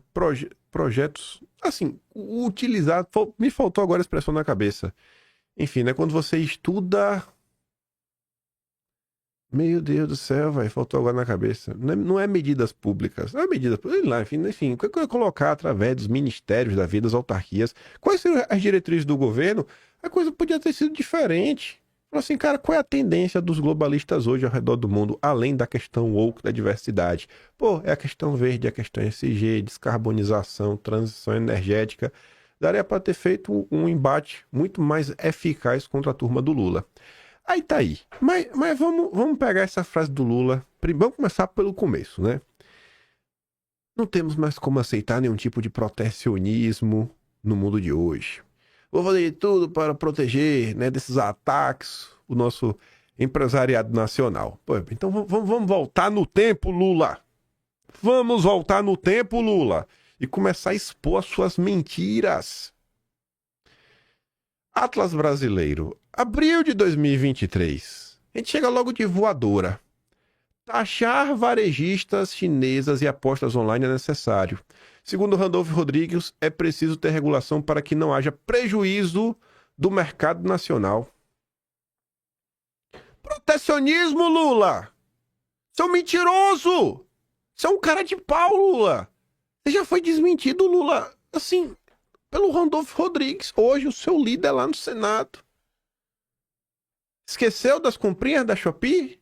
projetos, assim, utilizado. Me faltou agora a expressão na cabeça. Enfim, né? Quando você estuda. Meu Deus do céu, velho, faltou agora na cabeça. Não é medidas públicas. Não é medidas públicas. Enfim, o que eu ia colocar através dos ministérios da vida, das autarquias? Quais seriam as diretrizes do governo? A coisa podia ter sido diferente. Falou assim, cara, qual é a tendência dos globalistas hoje ao redor do mundo, além da questão woke, da diversidade? Pô, é a questão verde, a questão ESG, descarbonização, transição energética. Daria para ter feito um embate muito mais eficaz contra a turma do Lula. Aí tá aí. Mas vamos pegar essa frase do Lula. Vamos começar pelo começo, né? Não temos mais como aceitar nenhum tipo de protecionismo no mundo de hoje. Vou fazer tudo para proteger, né, desses ataques o nosso empresariado nacional. Pô, então vamos voltar no tempo, Lula. Vamos voltar no tempo, Lula. E começar a expor as suas mentiras. Atlas Brasileiro, abril de 2023. A gente chega logo de voadora. Taxar varejistas chinesas e apostas online é necessário. Segundo Randolfo Rodrigues, é preciso ter regulação para que não haja prejuízo do mercado nacional. Protecionismo, Lula! Você é um mentiroso! Você é um cara de pau, Lula! Você já foi desmentido, Lula, assim, pelo Randolfo Rodrigues, hoje o seu líder lá no Senado. Esqueceu das comprinhas da Shopee?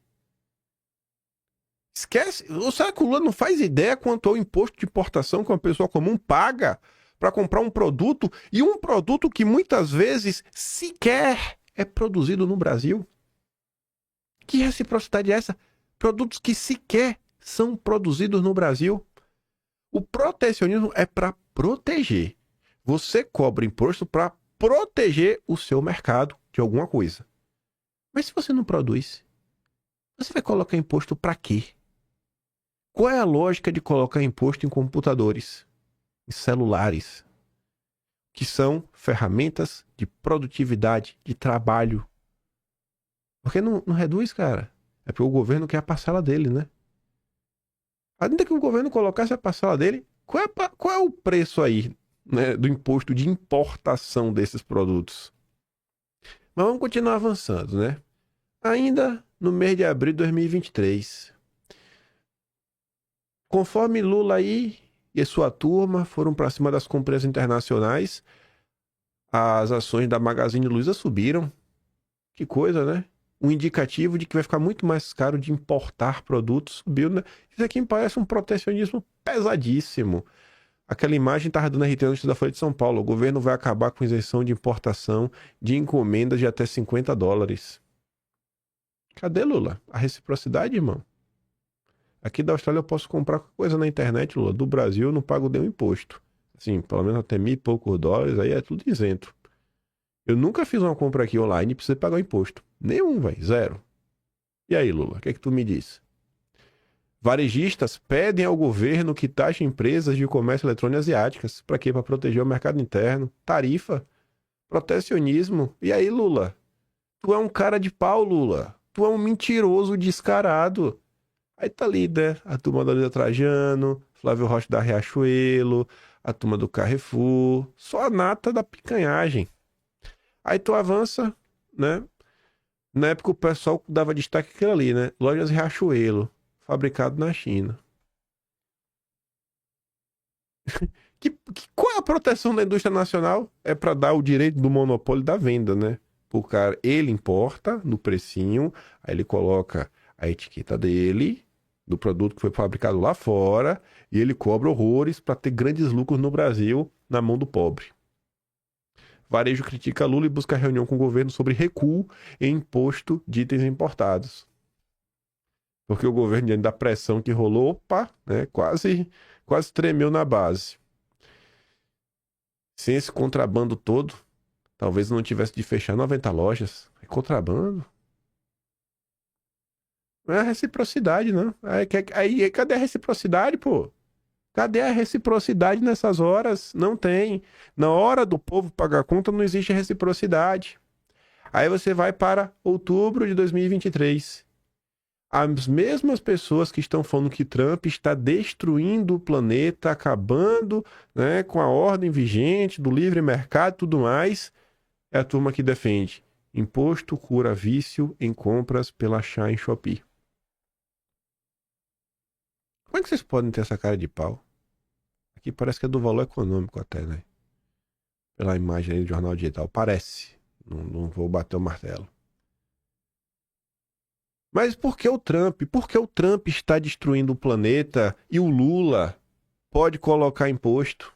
Esquece? Será que o Lula não faz ideia quanto ao imposto de importação que uma pessoa comum paga para comprar um produto, e um produto que muitas vezes sequer é produzido no Brasil? Que reciprocidade é essa? Produtos que sequer são produzidos no Brasil. O protecionismo é para proteger. Você cobra imposto para proteger o seu mercado de alguma coisa. Mas se você não produz, você vai colocar imposto para quê? Qual é a lógica de colocar imposto em computadores, em celulares, que são ferramentas de produtividade, de trabalho? Porque não reduz, cara. É porque o governo quer a parcela dele, né? Ainda que o governo colocasse a parcela dele, qual é o preço aí, né, do imposto de importação desses produtos? Mas vamos continuar avançando, né? Ainda no mês de abril de 2023. Conforme Lula aí e sua turma foram para cima das compras internacionais, as ações da Magazine Luiza subiram. Que coisa, né? Um indicativo de que vai ficar muito mais caro de importar produtos subiu, né? Isso aqui me parece um protecionismo pesadíssimo. Aquela imagem estava dando RT antes da Folha de São Paulo. O governo vai acabar com isenção de importação de encomendas de até $50. Cadê, Lula? A reciprocidade, irmão? Aqui da Austrália eu posso comprar coisa na internet, Lula. Do Brasil eu não pago nenhum imposto. Assim, pelo menos até $1.000 e poucos, aí é tudo isento. Eu nunca fiz uma compra aqui online e precisei pagar o imposto. Nenhum, velho. Zero. E aí, Lula? O que é que tu me diz? Varejistas pedem ao governo que taxe empresas de comércio eletrônico asiáticas. Para quê? Para proteger o mercado interno. Tarifa. Protecionismo. E aí, Lula? Tu é um cara de pau, Lula. Tu é um mentiroso descarado. Aí tá ali, né? A turma da Luiza Trajano, Flávio Rocha da Riachuelo, a turma do Carrefour. Só a nata da picanhagem. Aí tu avança, né? Na época o pessoal dava destaque àquilo ali, né? Lojas Riachuelo, fabricado na China. Qual é a proteção da indústria nacional? É para dar o direito do monopólio da venda, né? O cara, ele importa no precinho, aí ele coloca a etiqueta dele, do produto que foi fabricado lá fora, e ele cobra horrores para ter grandes lucros no Brasil, na mão do pobre. Varejo critica Lula e busca reunião com o governo sobre recuo em imposto de itens importados. Porque o governo, diante da pressão que rolou, opa, né, quase tremeu na base. Sem esse contrabando todo, talvez não tivesse de fechar 90 lojas. É contrabando? Não é a reciprocidade, não. Aí, cadê a reciprocidade, pô? Cadê a reciprocidade nessas horas? Não tem. Na hora do povo pagar a conta, não existe reciprocidade. Aí você vai para outubro de 2023. As mesmas pessoas que estão falando que Trump está destruindo o planeta, acabando, né, com a ordem vigente do livre mercado e tudo mais, é a turma que defende imposto cura vício em compras pela Shine Shopee. Como é que vocês podem ter essa cara de pau? Aqui parece que é do Valor Econômico até, né? Pela imagem aí do Jornal Digital. Parece. Não vou bater o martelo. Mas por que o Trump? Por que o Trump está destruindo o planeta e o Lula pode colocar imposto?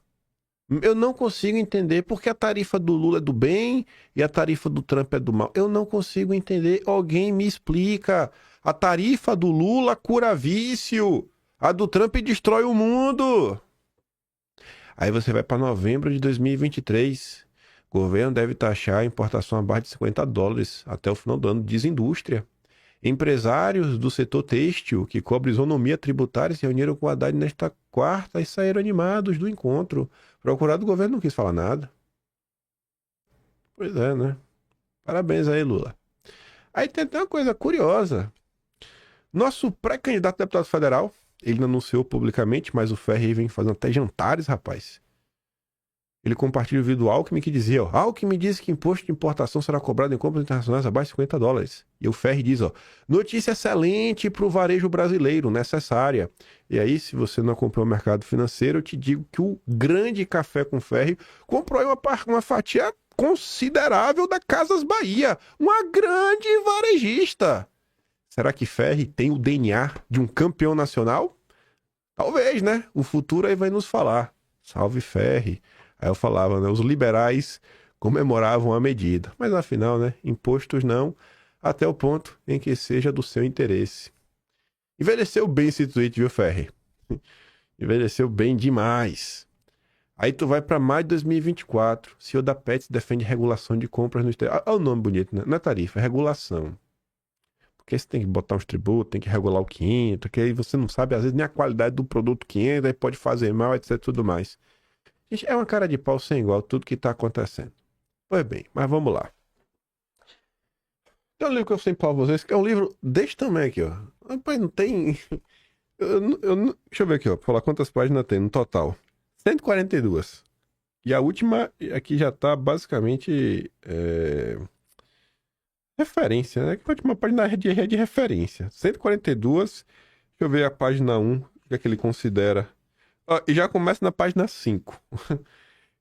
Eu não consigo entender porque a tarifa do Lula é do bem e a tarifa do Trump é do mal. Eu não consigo entender. Alguém me explica. A tarifa do Lula cura vício. A do Trump destrói o mundo. Aí você vai para novembro de 2023. O governo deve taxar a importação abaixo de $50 até o final do ano, diz indústria. Empresários do setor têxtil que cobrem isonomia tributária se reuniram com o Haddad nesta quarta e saíram animados do encontro. O procurador do governo não quis falar nada. Pois é, né? Parabéns aí, Lula. Aí tem até uma coisa curiosa. Nosso pré-candidato a deputado federal, ele não anunciou publicamente, mas o Ferri vem fazendo até jantares, rapaz. Ele compartilha o vídeo do Alckmin que dizia, ó, Alckmin diz que imposto de importação será cobrado em compras internacionais abaixo de $50. E o Ferri diz, ó, notícia excelente para o varejo brasileiro, necessária. E aí, se você não acompanha o mercado financeiro, eu te digo que o grande Café com Ferri comprou aí uma fatia considerável da Casas Bahia, uma grande varejista. Será que Ferri tem o DNA de um campeão nacional? Talvez, né? O futuro aí vai nos falar. Salve Ferri. Aí eu falava, né? Os liberais comemoravam a medida. Mas afinal, né? Impostos não, até o ponto em que seja do seu interesse. Envelheceu bem esse tweet, viu, Ferri? Envelheceu bem demais. Aí tu vai para maio de 2024. CEO da Pets defende regulação de compras no exterior. Olha o nome bonito, né? Não é tarifa, é regulação. Porque você tem que botar uns tributos, tem que regular o que entra, que aí você não sabe, às vezes, nem a qualidade do produto que entra, aí pode fazer mal, etc, tudo mais. Gente, é uma cara de pau sem igual tudo que tá acontecendo. Pois bem, mas vamos lá. Tem um livro que eu sempre falo pra vocês, que é um livro desse tamanho aqui, ó. Rapaz, não tem... Deixa eu ver aqui, ó, pra falar quantas páginas tem no total. 142. E a última aqui já tá basicamente... referência, né? Que a última página é de referência. 142. Deixa eu ver a página 1, o que é que ele considera. E já começa na página 5.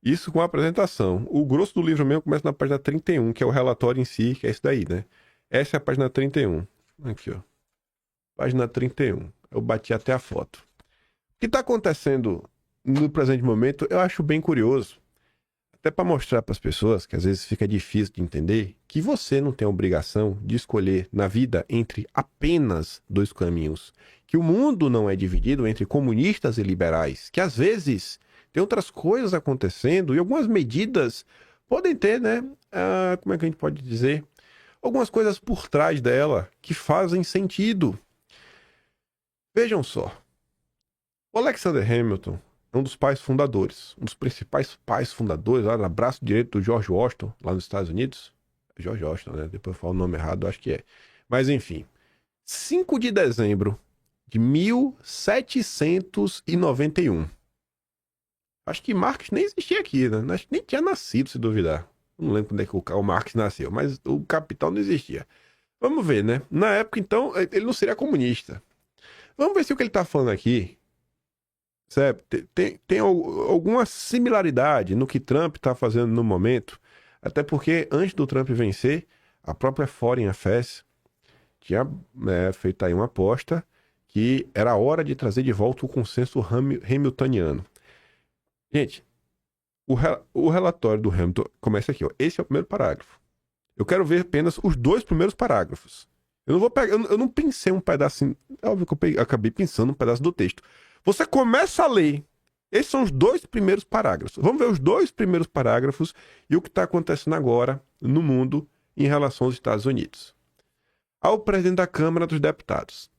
Isso com a apresentação. O grosso do livro mesmo começa na página 31, que é o relatório em si, que é isso daí, né? Essa é a página 31. Aqui, ó. Página 31. Eu bati até a foto. O que está acontecendo no presente momento, eu acho bem curioso. Até para mostrar para as pessoas, que às vezes fica difícil de entender, que você não tem a obrigação de escolher na vida entre apenas dois caminhos. Que o mundo não é dividido entre comunistas e liberais. Que às vezes tem outras coisas acontecendo e algumas medidas podem ter, né? Como é que a gente pode dizer? Algumas coisas por trás dela que fazem sentido. Vejam só. O Alexander Hamilton é um dos pais fundadores, um dos principais pais fundadores, lá no braço direito do George Washington, lá nos Estados Unidos. George Washington, né? Depois eu falo o nome errado, acho que é. Mas enfim, 5 de dezembro de 1791. Acho que Marx nem existia aqui, né? Acho que nem tinha nascido, se duvidar. Não lembro quando é que o Marx nasceu, mas o Capital não existia. Vamos ver, né? Na época, então, ele não seria comunista. Vamos ver se o que ele está falando aqui, sabe, tem alguma similaridade no que Trump está fazendo no momento. Até porque, antes do Trump vencer, a própria Foreign Affairs tinha feito aí uma aposta que era a hora de trazer de volta o consenso hamiltoniano. Gente, o relatório do Hamilton começa aqui, ó. Esse é o primeiro parágrafo. Eu quero ver apenas os 2 primeiros parágrafos. Eu não vou pegar, eu não pensei um pedacinho. É óbvio que eu acabei pensando um pedaço do texto. Você começa a ler. Esses são os 2 primeiros parágrafos. Vamos ver os 2 primeiros parágrafos e o que está acontecendo agora no mundo em relação aos Estados Unidos. Ao presidente da Câmara dos Deputados.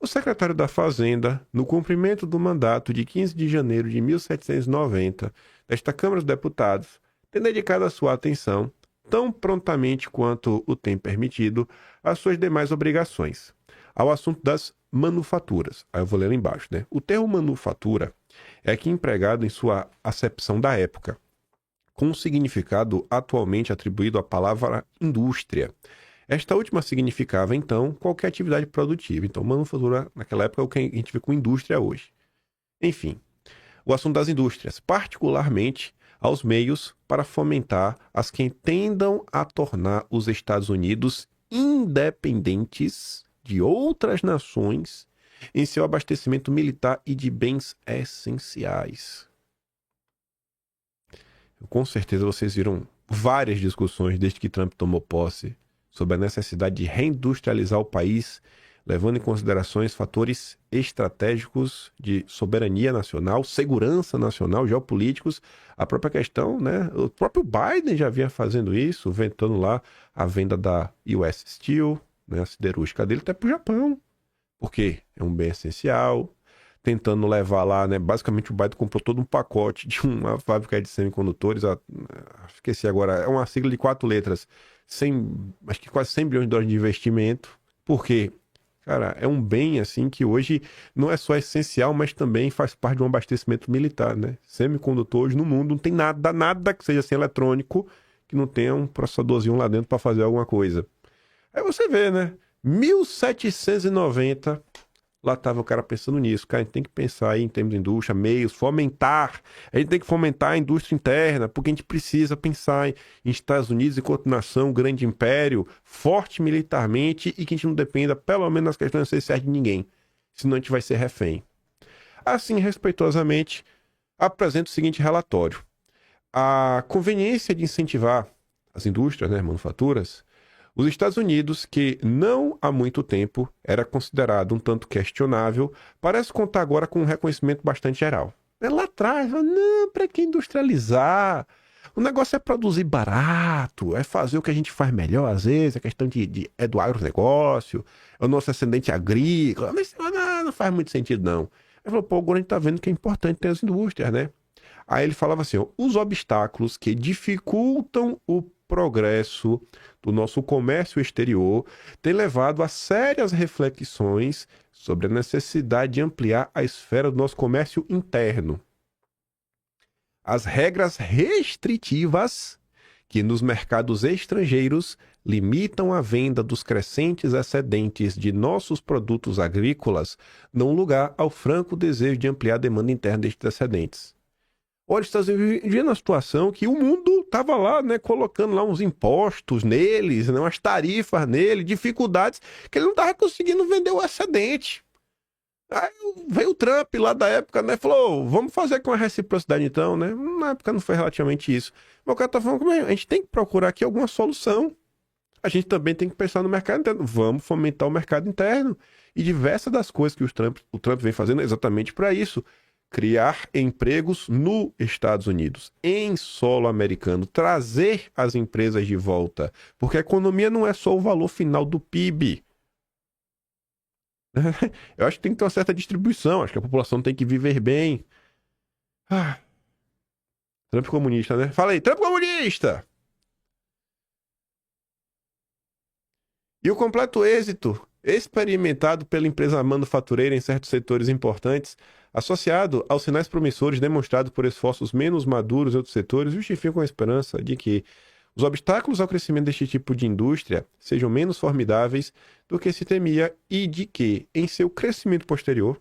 O secretário da Fazenda, no cumprimento do mandato de 15 de janeiro de 1790 desta Câmara dos Deputados, tem dedicado a sua atenção, tão prontamente quanto o tem permitido, às suas demais obrigações, ao assunto das manufaturas. Aí eu vou ler lá embaixo, né? O termo manufatura é aqui empregado em sua acepção da época, com um significado atualmente atribuído à palavra indústria. Esta última significava, então, qualquer atividade produtiva. Então, manufatura, naquela época, é o que a gente vê com indústria hoje. Enfim, o assunto das indústrias, particularmente aos meios para fomentar as que tendam a tornar os Estados Unidos independentes de outras nações em seu abastecimento militar e de bens essenciais. Com certeza vocês viram várias discussões desde que Trump tomou posse sobre a necessidade de reindustrializar o país, levando em considerações fatores estratégicos de soberania nacional, segurança nacional, geopolíticos, a própria questão, né? O próprio Biden já vinha fazendo isso, ventando lá a venda da US Steel, né? A siderúrgica dele até para o Japão, porque é um bem essencial, tentando levar lá, né? Basicamente o Biden comprou todo um pacote de uma fábrica de semicondutores, esqueci agora, é uma sigla de 4 letras, acho que quase 100 bilhões de dólares de investimento, porque, cara, é um bem assim que hoje não é só essencial, mas também faz parte de um abastecimento militar, né? Semicondutor hoje no mundo não tem nada que seja assim eletrônico que não tenha um processadorzinho lá dentro para fazer alguma coisa. Aí você vê, né? 1790, lá estava o cara pensando nisso. Cara, a gente tem que pensar aí em termos de indústria, meios, fomentar. A gente tem que fomentar a indústria interna, porque a gente precisa pensar em Estados Unidos enquanto nação, grande império, forte militarmente e que a gente não dependa, pelo menos nas questões essenciais, de ninguém. Senão a gente vai ser refém. Assim, respeitosamente, apresento o seguinte relatório. A conveniência de incentivar as indústrias, né, manufaturas, os Estados Unidos, que não há muito tempo era considerado um tanto questionável, parece contar agora com um reconhecimento bastante geral. Lá atrás, não, para que industrializar? O negócio é produzir barato, é fazer o que a gente faz melhor, às vezes, a questão é do agronegócio, é o nosso ascendente agrícola, mas não faz muito sentido, não. Ele falou, pô, agora a gente tá vendo que é importante ter as indústrias, né? Aí ele falava assim, ó, os obstáculos que dificultam o progresso do nosso comércio exterior tem levado a sérias reflexões sobre a necessidade de ampliar a esfera do nosso comércio interno. As regras restritivas que nos mercados estrangeiros limitam a venda dos crescentes excedentes de nossos produtos agrícolas dão lugar ao franco desejo de ampliar a demanda interna destes excedentes. Olha, os Estados Unidos viviam na situação que o mundo estava lá, né, colocando lá uns impostos neles, né, umas tarifas nele, dificuldades, que ele não estava conseguindo vender o excedente. Aí veio o Trump lá da época, né, falou, vamos fazer com a reciprocidade então, né? Na época não foi relativamente isso. Mas o cara tá falando, a gente tem que procurar aqui alguma solução. A gente também tem que pensar no mercado interno. Vamos fomentar o mercado interno. E diversas das coisas que o Trump vem fazendo é exatamente para isso. Criar empregos nos Estados Unidos, em solo americano, trazer as empresas de volta, porque a economia não é só o valor final do PIB. Eu acho que tem que ter uma certa distribuição, acho que a população tem que viver bem. Trump comunista, né? Fala aí, Trump comunista! E o completo êxito experimentado pela empresa manufatureira em certos setores importantes, associado aos sinais promissores demonstrados por esforços menos maduros em outros setores, justificam a esperança de que os obstáculos ao crescimento deste tipo de indústria sejam menos formidáveis do que se temia e de que, em seu crescimento posterior,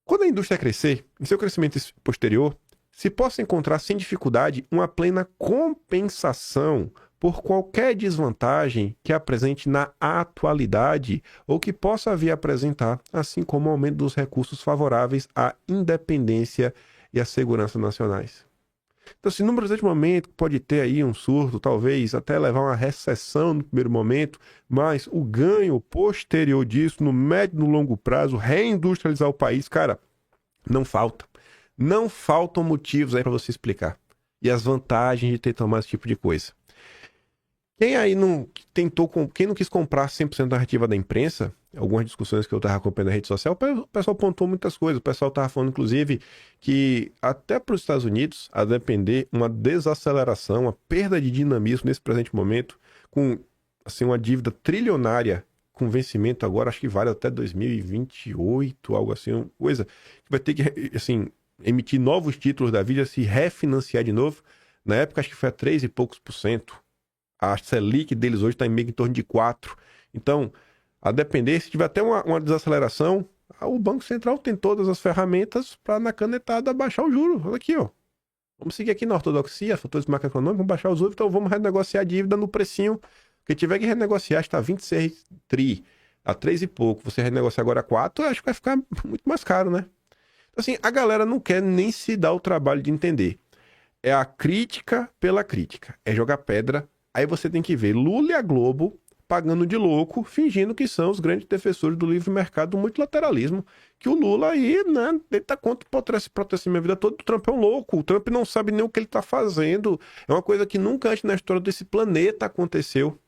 quando a indústria crescer, em seu crescimento posterior, se possa encontrar sem dificuldade uma plena compensação por qualquer desvantagem que apresente na atualidade ou que possa vir a apresentar, assim como o aumento dos recursos favoráveis à independência e à segurança nacionais. Então, assim, no presente momento, pode ter aí um surto, talvez até levar a uma recessão no primeiro momento, mas o ganho posterior disso, no médio e no longo prazo, reindustrializar o país, cara, não falta. Não faltam motivos aí para você explicar. E as vantagens de ter tomado esse tipo de coisa. Quem aí não tentou, quem não quis comprar 100% da narrativa da imprensa, algumas discussões que eu estava acompanhando na rede social, o pessoal apontou muitas coisas. O pessoal estava falando, inclusive, que até para os Estados Unidos, a depender uma desaceleração, uma perda de dinamismo nesse presente momento, com assim, uma dívida trilionária com vencimento agora, acho que vale até 2028, algo assim, uma coisa que vai ter que, assim, emitir novos títulos da vida, se refinanciar de novo. Na época, acho que foi a 3 e poucos %. A Selic deles hoje está em meio em torno de 4%. Então, a depender, se tiver até uma desaceleração, o Banco Central tem todas as ferramentas para, na canetada, baixar o juro. Olha aqui, ó. Vamos seguir aqui na ortodoxia, fatores macroeconômicos, vamos baixar os juros, então vamos renegociar a dívida no precinho. Quem tiver que renegociar está 26 tri, a 3 e pouco. Você renegocia agora a 4, eu acho que vai ficar muito mais caro, né? Então, assim, a galera não quer nem se dar o trabalho de entender. É a crítica pela crítica. É jogar pedra. Aí você tem que ver Lula e a Globo pagando de louco, fingindo que são os grandes defensores do livre mercado, do multilateralismo. Que o Lula aí, né, ele tá contra o protecionismo a vida toda. O Trump é um louco. O Trump não sabe nem o que ele tá fazendo. É uma coisa que nunca antes na história desse planeta aconteceu.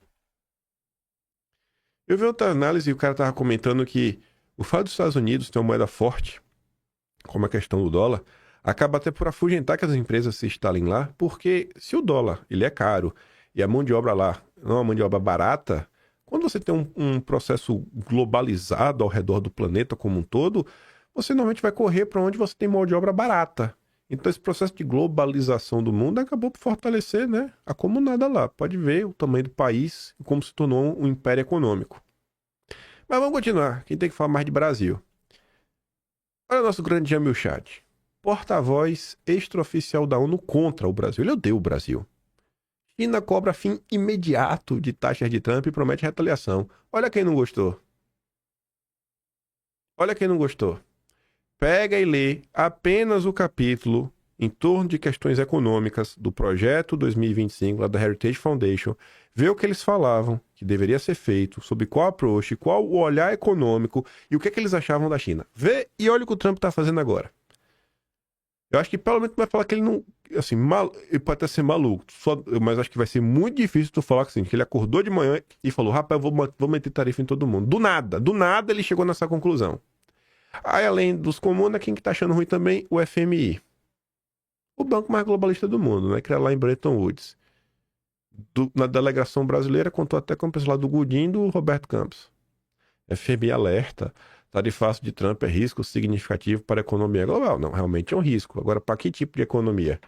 Eu vi outra análise e o cara tava comentando que o fato dos Estados Unidos ter uma moeda forte, como a questão do dólar, acaba até por afugentar que as empresas se instalem lá, porque se o dólar ele é caro e a mão de obra lá não é uma mão de obra barata, quando você tem um processo globalizado ao redor do planeta como um todo, você normalmente vai correr para onde você tem mão de obra barata. Então esse processo de globalização do mundo acabou por fortalecer, né, a comunada lá. Pode ver o tamanho do país e como se tornou um império econômico. Mas vamos continuar. Quem tem que falar mais de Brasil? Olha o nosso grande Jamil Chad, porta-voz extraoficial da ONU contra o Brasil. Ele odeia o Brasil. China cobra fim imediato de taxas de Trump e promete retaliação. Olha quem não gostou. Olha quem não gostou. Pega e lê apenas o capítulo em torno de questões econômicas do projeto 2025 lá da Heritage Foundation. Vê o que eles falavam que deveria ser feito, sobre qual approach, qual o olhar econômico e o que eles achavam da China. Vê e olha o que o Trump está fazendo agora. Eu acho que pelo menos vai falar que ele não... Assim, ele pode até ser maluco, mas acho que vai ser muito difícil tu falar assim, que ele acordou de manhã e falou, rapaz, eu vou meter tarifa em todo mundo. Do nada ele chegou nessa conclusão. Aí, além dos comuns, quem que tá achando ruim também? O FMI. O banco mais globalista do mundo, né? Que era lá em Bretton Woods. Na delegação brasileira, contou até com o pessoal lá do Godinho e do Roberto Campos. FMI alerta. Tarifaço de Trump é risco significativo para a economia global. Não, realmente é um risco. Agora, para que tipo de economia?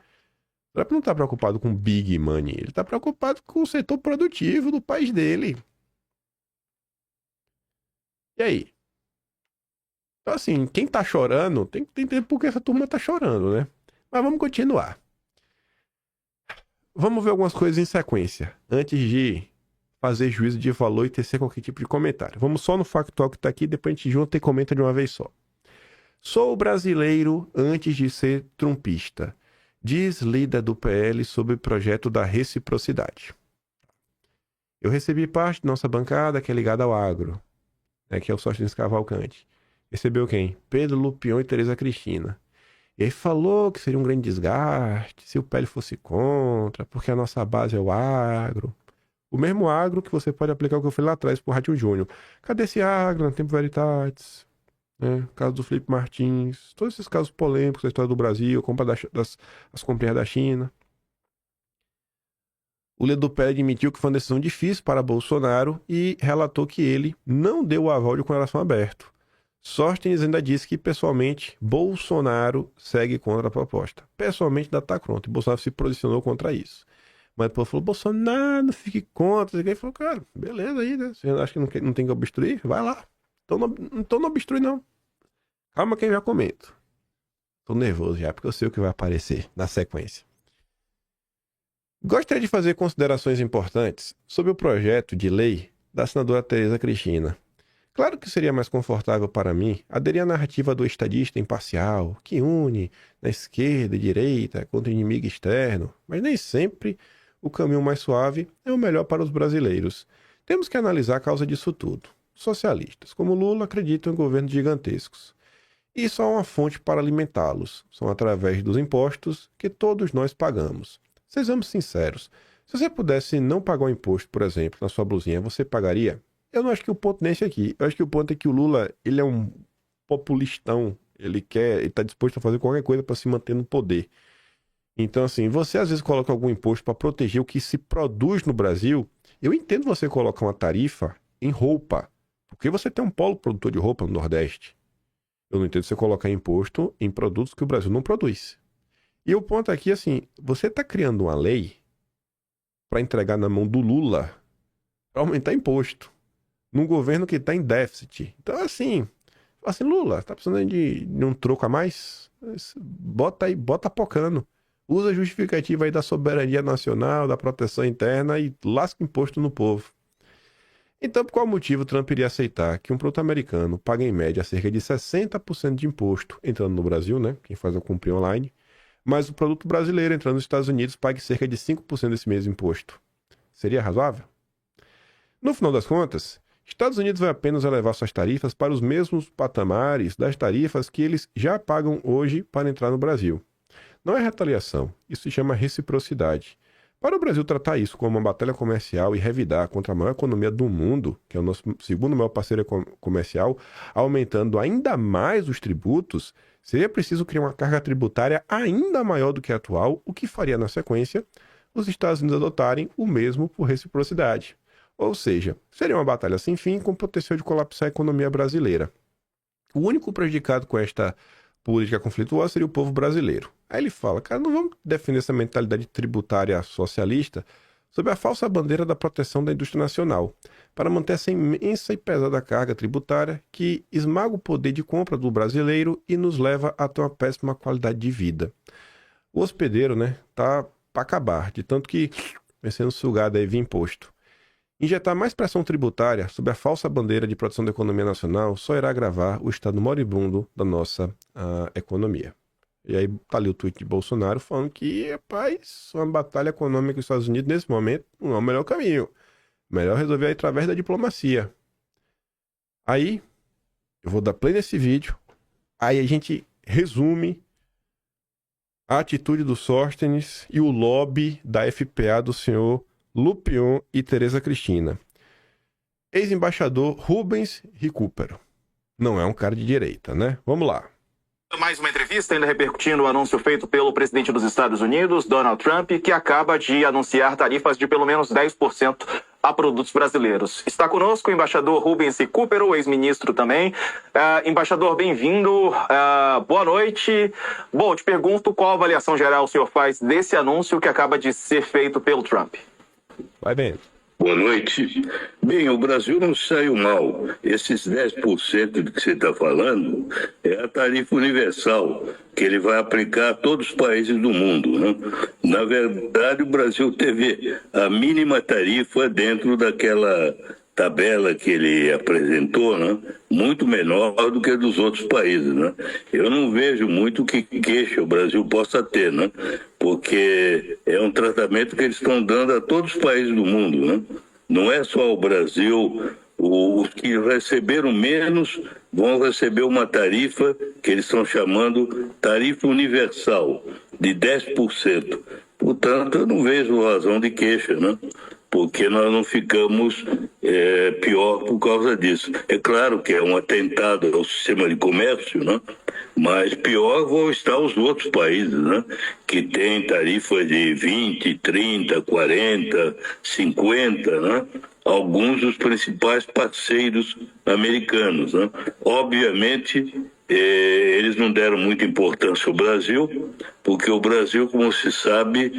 O Trump não está preocupado com big money. Ele está preocupado com o setor produtivo do país dele. E aí? Então, assim, quem tá chorando, tem que entender por que essa turma tá chorando, né? Mas vamos continuar. Vamos ver algumas coisas em sequência, antes de fazer juízo de valor e tecer qualquer tipo de comentário. Vamos só no factual que tá aqui, depois a gente junta e comenta de uma vez só. Sou brasileiro antes de ser trumpista, diz líder do PL sobre o projeto da reciprocidade. Eu recebi parte de nossa bancada que é ligada ao agro, né, que é o Sóstenes Cavalcante. Recebeu quem? Pedro Lupion e Tereza Cristina. E aí falou que seria um grande desgaste se o PL fosse contra, porque a nossa base é o agro. O mesmo agro que você pode aplicar o que eu falei lá atrás pro Ratinho Júnior. Cadê esse agro na Tempo Veritatis? Caso do Felipe Martins, todos esses casos polêmicos da história do Brasil, compra das comprinhas da China. O líder do PL admitiu que foi uma decisão difícil para Bolsonaro e relatou que ele não deu o aval de coração aberto. Sóstenes ainda disse que, pessoalmente, Bolsonaro segue contra a proposta. Pessoalmente, ainda está contra. E Bolsonaro se posicionou contra isso. Mas depois falou, Bolsonaro, não fique contra. E ele falou, cara, beleza aí, né? Você acha que não tem que obstruir? Vai lá. Então não obstrui, não. Calma que eu já comento. Tô nervoso já, porque eu sei o que vai aparecer na sequência. Gostaria de fazer considerações importantes sobre o projeto de lei da senadora Tereza Cristina. Claro que seria mais confortável para mim aderir à narrativa do estadista imparcial, que une na esquerda e direita contra o inimigo externo, mas nem sempre o caminho mais suave é o melhor para os brasileiros. Temos que analisar a causa disso tudo. Socialistas, como Lula, acreditam em governos gigantescos. E só há uma fonte para alimentá-los. São através dos impostos que todos nós pagamos. Sejamos sinceros. Se você pudesse não pagar o imposto, por exemplo, na sua blusinha, você pagaria? Eu não acho que o ponto nesse aqui. Eu acho que o ponto é que o Lula, ele é um populistão. Ele está disposto a fazer qualquer coisa para se manter no poder. Então, assim, você às vezes coloca algum imposto para proteger o que se produz no Brasil. Eu entendo você colocar uma tarifa em roupa, porque você tem um polo produtor de roupa no Nordeste. Eu não entendo você colocar imposto em produtos que o Brasil não produz. E o ponto aqui, assim, você está criando uma lei para entregar na mão do Lula para aumentar imposto num governo que está em déficit. Então, assim, Lula, tá precisando de um troco a mais? Bota aí, bota pocando. Usa a justificativa aí da soberania nacional, da proteção interna e lasca imposto no povo. Então, por qual motivo Trump iria aceitar que um produto americano pague em média cerca de 60% de imposto entrando no Brasil, né? Quem faz a compra online, mas o produto brasileiro entrando nos Estados Unidos pague cerca de 5% desse mesmo imposto? Seria razoável? No final das contas, Estados Unidos vai apenas elevar suas tarifas para os mesmos patamares das tarifas que eles já pagam hoje para entrar no Brasil. Não é retaliação, isso se chama reciprocidade. Para o Brasil tratar isso como uma batalha comercial e revidar contra a maior economia do mundo, que é o nosso segundo maior parceiro comercial, aumentando ainda mais os tributos, seria preciso criar uma carga tributária ainda maior do que a atual, o que faria, na sequência, os Estados Unidos adotarem o mesmo por reciprocidade. Ou seja, seria uma batalha sem fim com potencial de colapsar a economia brasileira. O único prejudicado com esta política conflituosa seria o povo brasileiro. Aí ele fala, cara, não vamos defender essa mentalidade tributária socialista sob a falsa bandeira da proteção da indústria nacional, para manter essa imensa e pesada carga tributária que esmaga o poder de compra do brasileiro e nos leva a ter uma péssima qualidade de vida. O hospedeiro, né, tá para acabar, de tanto que vem sendo sugado aí via imposto. Injetar mais pressão tributária sob a falsa bandeira de proteção da economia nacional só irá agravar o estado moribundo da nossa economia. E aí tá ali o tweet de Bolsonaro falando que, rapaz, uma batalha econômica com os Estados Unidos nesse momento não é o melhor caminho. Melhor resolver aí através da diplomacia. Aí, eu vou dar play nesse vídeo, aí a gente resume a atitude do Sóstenes e o lobby da FPA do senhor Lupion e Tereza Cristina. Ex-embaixador Rubens Recupero. Não é um cara de direita, né? Vamos lá. Mais uma entrevista ainda repercutindo o anúncio feito pelo presidente dos Estados Unidos, Donald Trump, que acaba de anunciar tarifas de pelo menos 10% a produtos brasileiros. Está conosco o embaixador Rubens Recupero, ex-ministro também. Embaixador, bem-vindo. Boa noite. Bom, te pergunto qual avaliação geral o senhor faz desse anúncio que acaba de ser feito pelo Trump. Vai vendo. Boa noite. Bem, o Brasil não saiu mal. Esses 10% de que você está falando é a tarifa universal, que ele vai aplicar a todos os países do mundo, né? Na verdade, o Brasil teve a mínima tarifa dentro daquela tabela que ele apresentou, né? Muito menor do que a dos outros países, né? Eu não vejo muito que queixa o Brasil possa ter, né? Porque é um tratamento que eles estão dando a todos os países do mundo, né? Não é só o Brasil. Os que receberam menos vão receber uma tarifa que eles estão chamando tarifa universal, de 10%. Portanto, eu não vejo razão de queixa, né? Porque nós não ficamos pior por causa disso. É claro que é um atentado ao sistema de comércio, né? Mas pior vão estar os outros países, né? Que têm tarifas de 20, 30, 40, 50, né? Alguns dos principais parceiros americanos, né? Obviamente, eles não deram muita importância ao Brasil, porque o Brasil, como se sabe,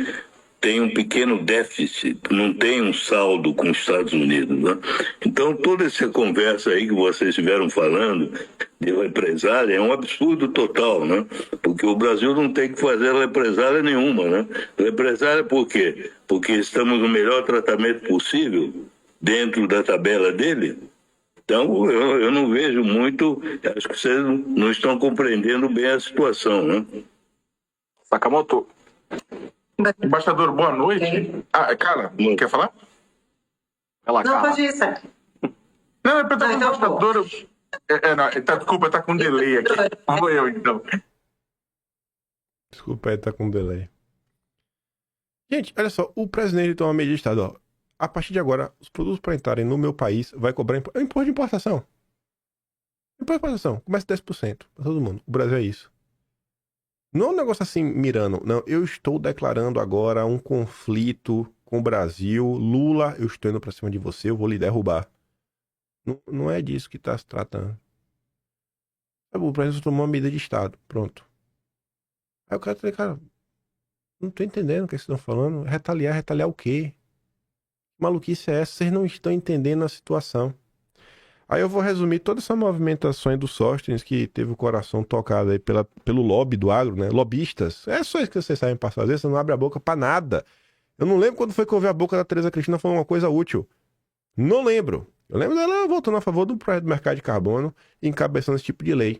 tem um pequeno déficit, não tem um saldo com os Estados Unidos, né? Então, toda essa conversa aí que vocês estiveram falando de represália é um absurdo total, né? Porque o Brasil não tem que fazer represália nenhuma, né? Represália por quê? Porque estamos no melhor tratamento possível dentro da tabela dele. Então, eu não vejo muito, acho que vocês não estão compreendendo bem a situação, né? Sakamoto. Embaixador, boa noite. Cara, quer falar? Não, pode ir, Sérgio. Não, é para embaixador. Desculpa, tá com delay aqui. Vou eu, então. Desculpa, tá com delay. Gente, olha só, o presidente toma uma medida de Estado, ó. A partir de agora, os produtos para entrarem no meu país vai cobrar imposto de importação. Imposto de importação, começa 10% para todo mundo. O Brasil é isso. Não é um negócio assim, mirando. Não, eu estou declarando agora um conflito com o Brasil. Lula, eu estou indo pra cima de você, eu vou lhe derrubar. Não é disso que está se tratando. O presidente tomou uma medida de Estado. Pronto. Aí o cara falou, cara, não tô entendendo o que vocês estão falando. Retaliar o quê? Que maluquice é essa? Vocês não estão entendendo a situação. Aí eu vou resumir toda essa movimentação do Sóstenes, que teve o coração tocado aí pelo lobby do agro, né? Lobistas. É só isso que vocês sabem para fazer, você não abre a boca pra nada. Eu não lembro quando foi que eu ouvi a boca da Tereza Cristina falando uma coisa útil. Não lembro. Eu lembro dela voltando a favor do projeto do mercado de carbono e encabeçando esse tipo de lei.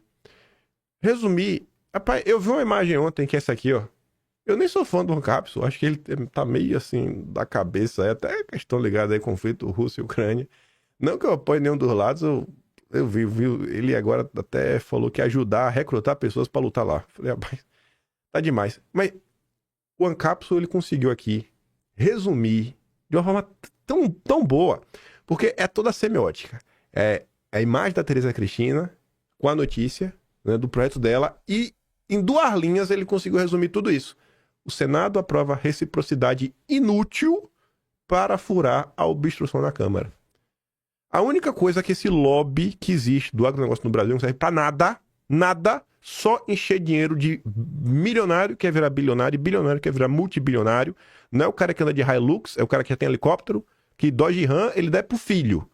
Resumir. Rapaz, eu vi uma imagem ontem, que é essa aqui, ó. Eu nem sou fã do Ancapsul, acho que ele tá meio assim da cabeça, é até questão ligada aí, conflito Rússia e Ucrânia. Não que eu apoie nenhum dos lados, eu vi, ele agora até falou que ia ajudar a recrutar pessoas para lutar lá. Falei, rapaz, tá demais. Mas o Ancapsul, ele conseguiu aqui resumir de uma forma tão boa, porque é toda semiótica. É a imagem da Tereza Cristina com a notícia, né, do projeto dela, e em 2 linhas ele conseguiu resumir tudo isso. O Senado aprova reciprocidade inútil para furar a obstrução na Câmara. A única coisa que esse lobby que existe do agronegócio no Brasil não serve pra nada, só encher dinheiro de milionário que quer virar bilionário e bilionário que quer virar multibilionário. Não é o cara que anda de Hilux, é o cara que já tem helicóptero, que Dodge Ram, ele dá pro filho.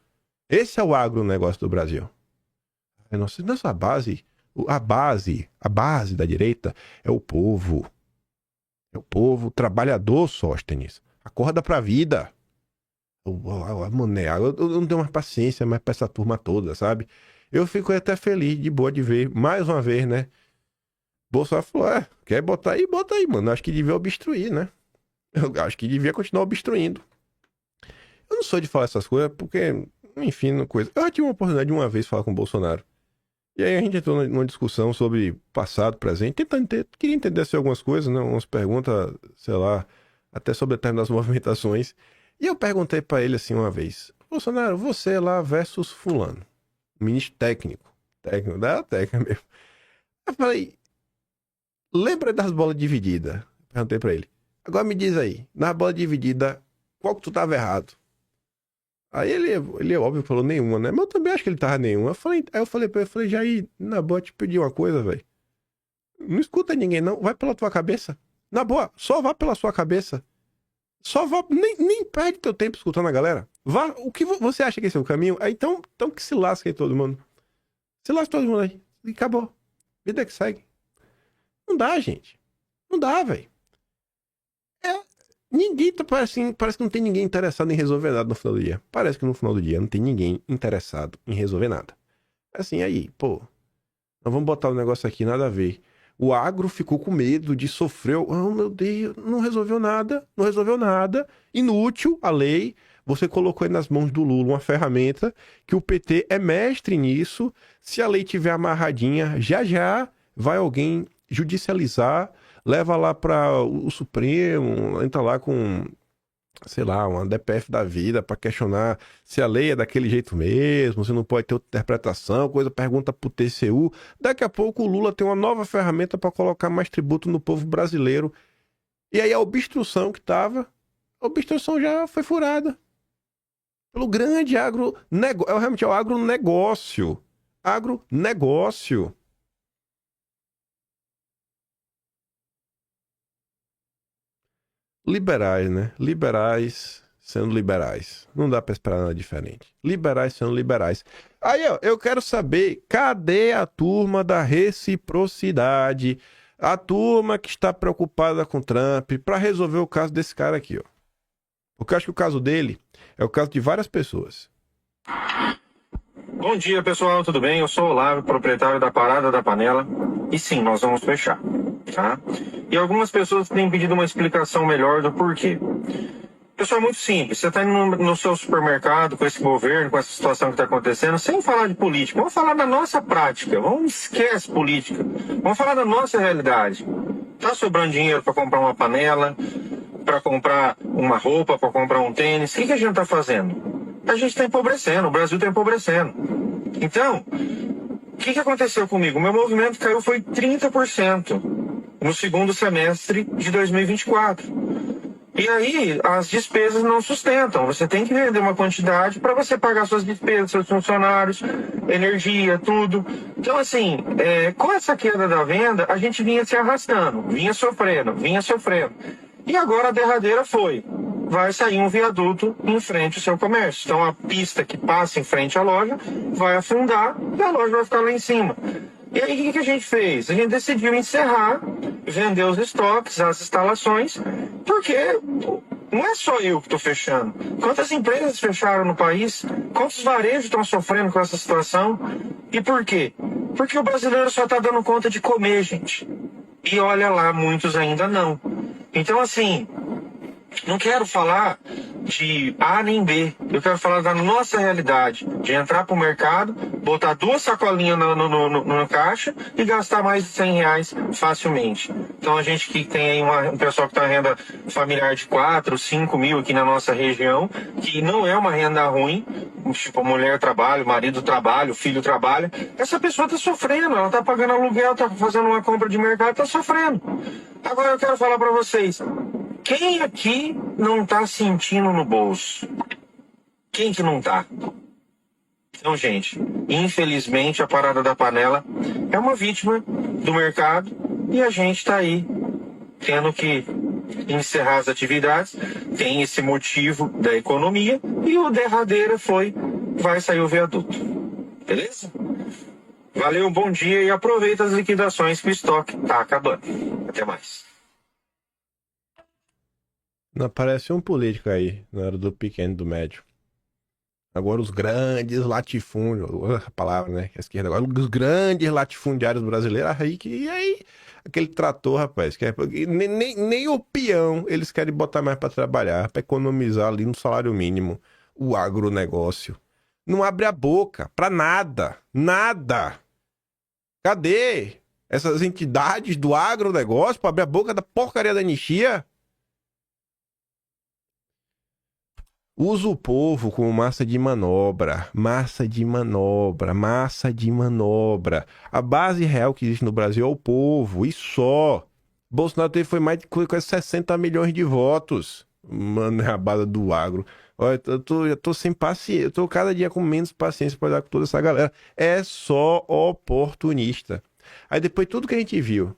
Esse é o agronegócio do Brasil. Nossa base, a base da direita é o povo. É o povo trabalhador, Sóstenes. Acorda pra vida. Eu não tenho mais paciência mais pra essa turma toda, sabe? Eu fico até feliz, de boa, de ver, mais uma vez, né? Bolsonaro falou, quer botar aí? Bota aí, mano. Acho que devia obstruir, né? Eu acho que devia continuar obstruindo. Eu não sou de falar essas coisas, porque, enfim, não coisa. Eu já tive uma oportunidade de uma vez falar com o Bolsonaro. E aí a gente entrou numa discussão sobre passado, presente, queria entender assim, algumas coisas, né? Umas perguntas, sei lá, até sobre determinadas movimentações. E eu perguntei pra ele assim uma vez, Bolsonaro, você lá versus fulano, ministro técnico da técnica mesmo. Eu falei, lembra das bolas divididas? Perguntei pra ele. Agora me diz aí, na bola dividida, qual que tu tava errado? Aí ele é óbvio, falou nenhuma, né? Mas eu também acho que ele tava nenhuma. Aí eu falei pra ele, Jair, na boa, te pedi uma coisa, velho. Não escuta ninguém, não. Vai pela tua cabeça. Na boa, só vá pela sua cabeça. Só vá, nem perde teu tempo escutando a galera. Vá, o que você acha que esse é o caminho? Aí, então que se lasque aí todo mundo. Se lasque todo mundo aí. E acabou. Vida que segue. Não dá, gente. Não dá, velho. Ninguém parece que não tem ninguém interessado em resolver nada no final do dia. Parece que no final do dia não tem ninguém interessado em resolver nada. Assim, aí, pô, nós vamos botar o negócio aqui, nada a ver. O agro ficou com medo de sofrer. Oh, meu Deus, não resolveu nada. Inútil a lei. Você colocou aí nas mãos do Lula uma ferramenta que o PT é mestre nisso. Se a lei tiver amarradinha, já vai alguém judicializar, leva lá para o Supremo, entra lá com, sei lá, uma DPF da vida para questionar se a lei é daquele jeito mesmo, se não pode ter outra interpretação, coisa, pergunta pro TCU. Daqui a pouco o Lula tem uma nova ferramenta para colocar mais tributo no povo brasileiro. E aí a obstrução que tava, a obstrução já foi furada. Pelo grande agronegócio, realmente é o agronegócio. Agronegócio. Liberais, né? Liberais sendo liberais. Não dá pra esperar nada diferente. Liberais sendo liberais. Aí, ó, eu quero saber, cadê a turma da reciprocidade? A turma que está preocupada com Trump pra resolver o caso desse cara aqui, ó. Porque eu acho que o caso dele é o caso de várias pessoas. Bom dia, pessoal, tudo bem? Eu sou o Olavo, proprietário da Parada da Panela. E sim, nós vamos fechar, tá? E algumas pessoas têm pedido uma explicação melhor do porquê. Pessoal, é muito simples. Você está indo no seu supermercado com esse governo, com essa situação que está acontecendo, sem falar de política. Vamos falar da nossa prática. Esquece política. Vamos falar da nossa realidade. Tá sobrando dinheiro para comprar uma panela, para comprar uma roupa, para comprar um tênis? O que a gente está fazendo? A gente está empobrecendo, o Brasil está empobrecendo. Então, o que aconteceu comigo? O meu movimento caiu foi 30% no segundo semestre de 2024. E aí, as despesas não sustentam. Você tem que vender uma quantidade para você pagar suas despesas, seus funcionários, energia, tudo. Então, assim, com essa queda da venda, a gente vinha se arrastando, vinha sofrendo. E agora a derradeira vai sair um viaduto em frente ao seu comércio. Então a pista que passa em frente à loja vai afundar e a loja vai ficar lá em cima. E aí o que a gente fez? A gente decidiu encerrar, vender os estoques, as instalações, porque não é só eu que estou fechando. Quantas empresas fecharam no país? Quantos varejos estão sofrendo com essa situação? E por quê? Porque o brasileiro só está dando conta de comer, gente. E olha lá, muitos ainda não. Então, assim, não quero falar de A nem B. Eu quero falar da nossa realidade. De entrar para o mercado, botar 2 sacolinhas no caixa e gastar mais de R$100 facilmente. Então a gente que tem aí um pessoal que está em renda familiar de 4, 5 mil aqui na nossa região, que não é uma renda ruim, tipo, a mulher trabalha, o marido trabalha, o filho trabalha, essa pessoa está sofrendo, ela está pagando aluguel, está fazendo uma compra de mercado, está sofrendo. Agora eu quero falar para vocês, quem aqui não está sentindo no bolso? Quem que não está? Então, gente, infelizmente a Parada da Panela é uma vítima do mercado e a gente está aí tendo que encerrar as atividades. Tem esse motivo da economia e o derradeiro vai sair o viaduto. Beleza? Valeu, bom dia e aproveita as liquidações que o estoque está acabando. Até mais. Não apareceu um político aí, na hora do pequeno e do médio. Agora os grandes latifúndios, a palavra, né? A esquerda agora, os grandes latifundiários brasileiros, e aí, aquele trator, rapaz, nem o peão eles querem botar mais pra trabalhar, pra economizar ali no salário mínimo, o agronegócio. Não abre a boca pra nada, nada. Cadê essas entidades do agronegócio pra abrir a boca da porcaria da anistia? Usa o povo como massa de manobra. A base real que existe no Brasil é o povo, e só. Bolsonaro foi mais de quase 60 milhões de votos. Mano, é a base do agro. Olha, eu tô sem paciência, eu tô cada dia com menos paciência pra lidar com toda essa galera. É só oportunista. Aí depois tudo que a gente viu.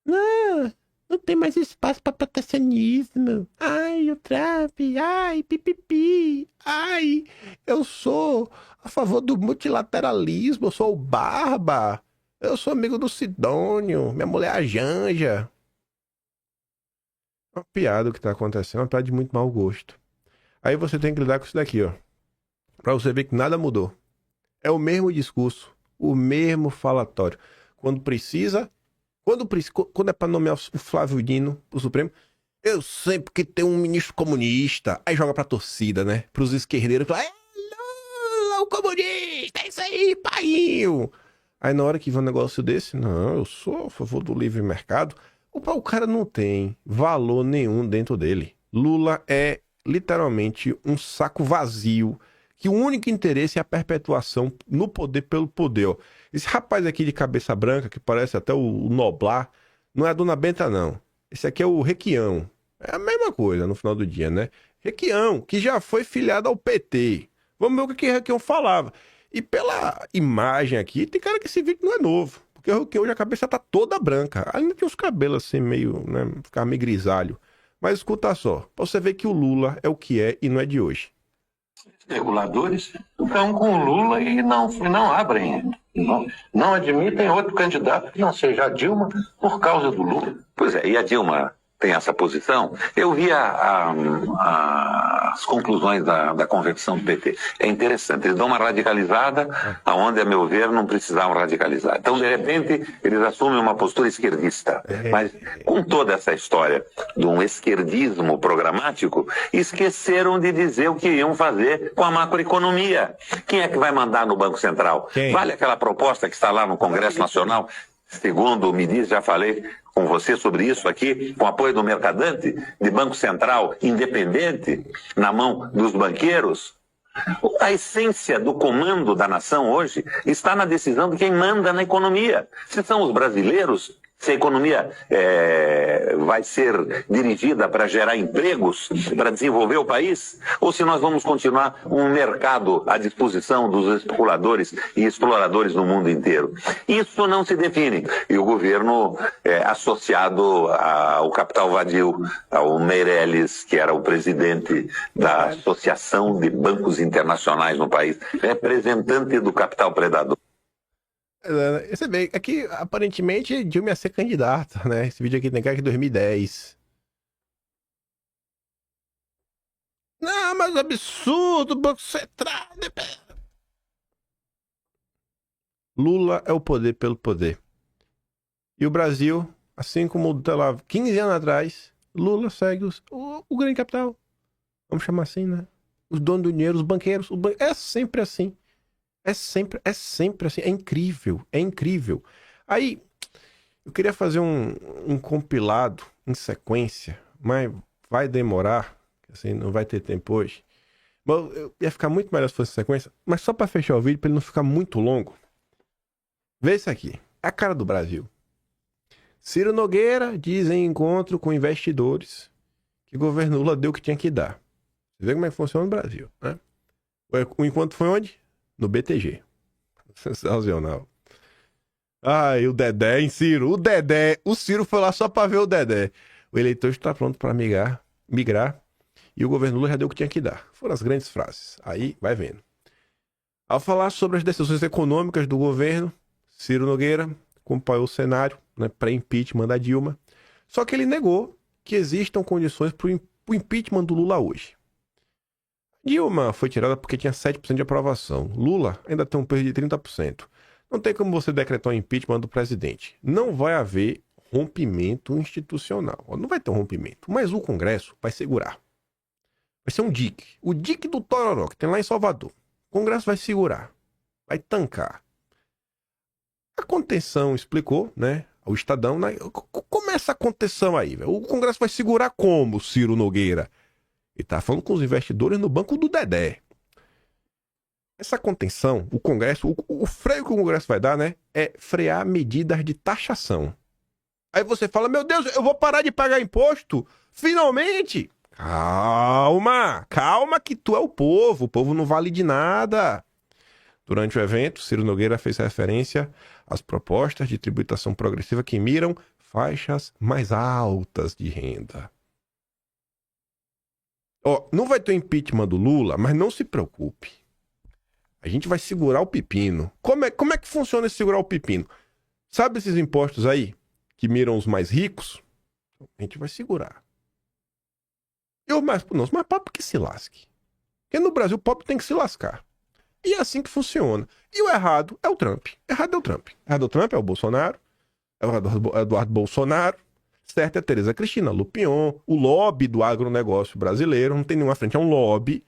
Não, Não tem mais espaço para protecionismo. Ai, o Trump. Ai, pipipi. Ai, eu sou a favor do multilateralismo. Eu sou o Barba. Eu sou amigo do Sidônio. Minha mulher é a Janja. Uma piada o que tá acontecendo. Uma piada de muito mau gosto. Aí você tem que lidar com isso daqui, ó. Pra você ver que nada mudou. É o mesmo discurso. O mesmo falatório. Quando precisa... Quando é pra nomear o Flávio Dino pro Supremo, eu sempre que tem um ministro comunista, aí joga pra torcida, né? Pros esquerdeiros, fala, Lula, o comunista, é isso aí, painho. Aí na hora que vê um negócio desse, não, eu sou a favor do livre mercado, o cara não tem valor nenhum dentro dele. Lula é literalmente um saco vazio, que o único interesse é a perpetuação no poder pelo poder, ó. Esse rapaz aqui de cabeça branca, que parece até o Noblar, não é a Dona Benta, não. Esse aqui é o Requião. É a mesma coisa no final do dia, né? Requião, que já foi filiado ao PT. Vamos ver o que o Requião falava. E pela imagem aqui, tem cara que esse vídeo não é novo. Porque o Requião hoje a cabeça tá toda branca. Ainda tem os cabelos assim meio, né? Ficar meio grisalho. Mas escuta só, pra você ver que o Lula é o que é e não é de hoje. Reguladores estão com o Lula e não abrem, não admitem outro candidato que não seja a Dilma por causa do Lula. Pois é, e a Dilma tem essa posição. Eu vi as conclusões da convenção do PT. É interessante, eles dão uma radicalizada aonde, a meu ver, não precisavam radicalizar. Então, de repente, eles assumem uma postura esquerdista. Mas, com toda essa história de um esquerdismo programático, esqueceram de dizer o que iam fazer com a macroeconomia. Quem é que vai mandar no Banco Central? Vale aquela proposta que está lá no Congresso Nacional? Segundo me diz, já falei com você sobre isso aqui, com apoio do Mercadante, de Banco Central independente, na mão dos banqueiros. A essência do comando da nação hoje está na decisão de quem manda na economia. Se são os brasileiros, se a economia vai ser dirigida para gerar empregos, para desenvolver o país, ou se nós vamos continuar um mercado à disposição dos especuladores e exploradores no mundo inteiro. Isso não se define. E o governo, associado ao capital vadio, ao Meirelles, que era o presidente da Associação de Bancos Internacionais no país, representante do capital predador. Você vê, aqui aparentemente Dilma ia ser candidata, né? Esse vídeo aqui tem cara que 2010. Não, mas absurdo, Banco Central. Lula é o poder pelo poder. E o Brasil, assim como, sei lá, 15 anos atrás, Lula segue o grande capital. Vamos chamar assim, né? Os donos do dinheiro, os banqueiros. É sempre assim. É sempre assim. É incrível. É incrível. Aí, eu queria fazer um compilado em sequência, mas vai demorar. Assim, não vai ter tempo hoje. Mas eu ia ficar muito melhor se fosse sequência. Mas só para fechar o vídeo, para ele não ficar muito longo. Vê isso aqui. É a cara do Brasil. Ciro Nogueira diz em encontro com investidores que o governo Lula deu o que tinha que dar. Você vê como é que funciona no Brasil, né? O encontro foi onde? No BTG. Sensacional. Ai, o Dedé, hein, Ciro? O Dedé. O Ciro foi lá só pra ver o Dedé. O eleitor está pronto para migrar. E o governo Lula já deu o que tinha que dar. Foram as grandes frases. Aí, vai vendo. Ao falar sobre as decisões econômicas do governo, Ciro Nogueira acompanhou o cenário, né, pré-impeachment da Dilma. Só que ele negou que existam condições para o impeachment do Lula hoje. Dilma foi tirada porque tinha 7% de aprovação. Lula ainda tem um peso de 30%. Não tem como você decretar um impeachment do presidente. Não vai haver rompimento institucional. Não vai ter um rompimento. Mas o Congresso vai segurar. Vai ser um dique. O dique do Tororó, que tem lá em Salvador. O Congresso vai segurar. Vai tancar. A contenção explicou, né? O Estadão, né? Como é essa contenção aí, velho? O Congresso vai segurar como, Ciro Nogueira? Ele tá falando com os investidores no banco do Dedé. Essa contenção, o Congresso, o freio que o Congresso vai dar, né? É frear medidas de taxação. Aí você fala, meu Deus, eu vou parar de pagar imposto? Finalmente! Calma que tu é o povo não vale de nada. Durante o evento, Ciro Nogueira fez referência às propostas de tributação progressiva que miram faixas mais altas de renda. Ó, não vai ter impeachment do Lula, mas não se preocupe. A gente vai segurar o pepino. Como é que funciona esse segurar o pepino? Sabe esses impostos aí que miram os mais ricos? A gente vai segurar. E o mais pobre que se lasque. Porque no Brasil o pobre tem que se lascar. E é assim que funciona. E o errado é o Trump. Errado é o Trump. Errado é o Trump, é o Bolsonaro. É o Eduardo Bolsonaro. Certo é a Tereza Cristina, Lupion, o lobby do agronegócio brasileiro. Não tem nenhuma frente, é um lobby.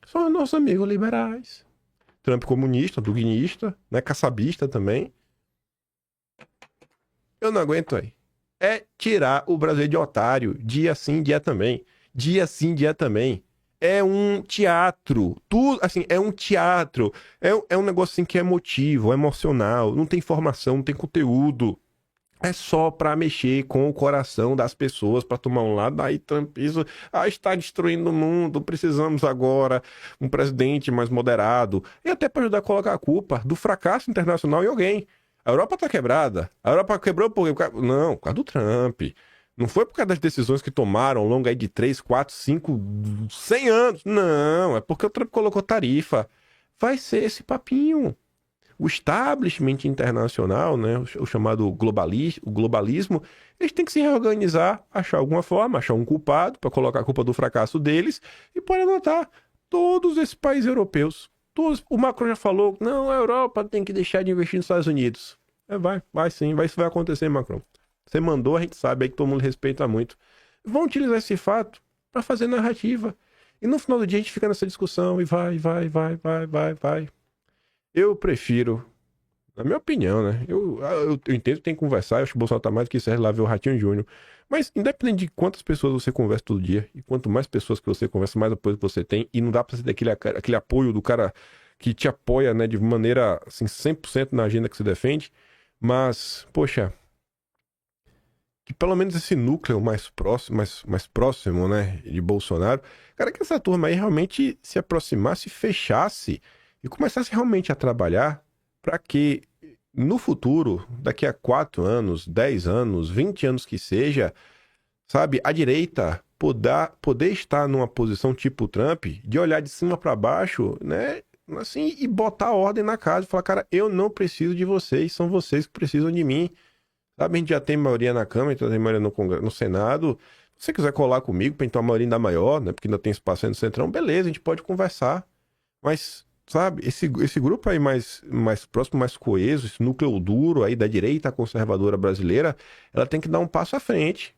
São nossos amigos liberais. Trump comunista, duguinista, né? Caçabista também. Eu não aguento aí. É tirar o Brasil de otário. Dia sim, dia também. Dia sim, dia também. É um teatro. Tudo, assim, é um teatro. É um negócio assim que é emotivo, é emocional. Não tem informação, não tem conteúdo. É só pra mexer com o coração das pessoas, pra tomar um lado. Aí Trump isso, está destruindo o mundo. Precisamos agora um presidente mais moderado. E até pra ajudar a colocar a culpa do fracasso internacional em alguém. A Europa tá quebrada. A Europa quebrou por quê? Não, por causa do Trump. Não foi por causa das decisões que tomaram ao longo aí de 3, 4, 5, 100 anos. Não, é porque o Trump colocou tarifa. Vai ser esse papinho. O establishment internacional, né, o chamado globalismo, eles têm que se reorganizar, achar alguma forma, achar um culpado para colocar a culpa do fracasso deles e pode anotar todos esses países europeus. Todos, o Macron já falou, não, a Europa tem que deixar de investir nos Estados Unidos. Vai sim, isso vai acontecer, Macron. Você mandou, a gente sabe aí que todo mundo respeita muito. Vão utilizar esse fato para fazer narrativa. E no final do dia a gente fica nessa discussão e vai. Eu prefiro, na minha opinião, né? Eu entendo que tem que conversar, eu acho que o Bolsonaro tá mais do que certo lá ver o Ratinho Júnior. Mas independente de quantas pessoas você conversa todo dia, e quanto mais pessoas que você conversa, mais apoio você tem, e não dá pra você ter aquele apoio do cara que te apoia, né, de maneira, assim, 100% na agenda que você defende, mas, poxa, que pelo menos esse núcleo mais próximo, né, de Bolsonaro, cara, que essa turma aí realmente se aproximasse, fechasse, e começasse realmente a trabalhar para que no futuro, daqui a 4 anos, 10 anos, 20 anos que seja, sabe, a direita poder estar numa posição tipo Trump, de olhar de cima para baixo, né, assim, e botar ordem na casa, e falar, cara, eu não preciso de vocês, são vocês que precisam de mim. Sabe, a gente já tem maioria na Câmara, então tem maioria no Senado. Se você quiser colar comigo para então a maioria ainda maior, né, porque ainda tem espaço aí no Centrão, beleza, a gente pode conversar, mas... Sabe, esse grupo aí mais próximo, mais coeso, esse núcleo duro aí da direita conservadora brasileira, ela tem que dar um passo à frente.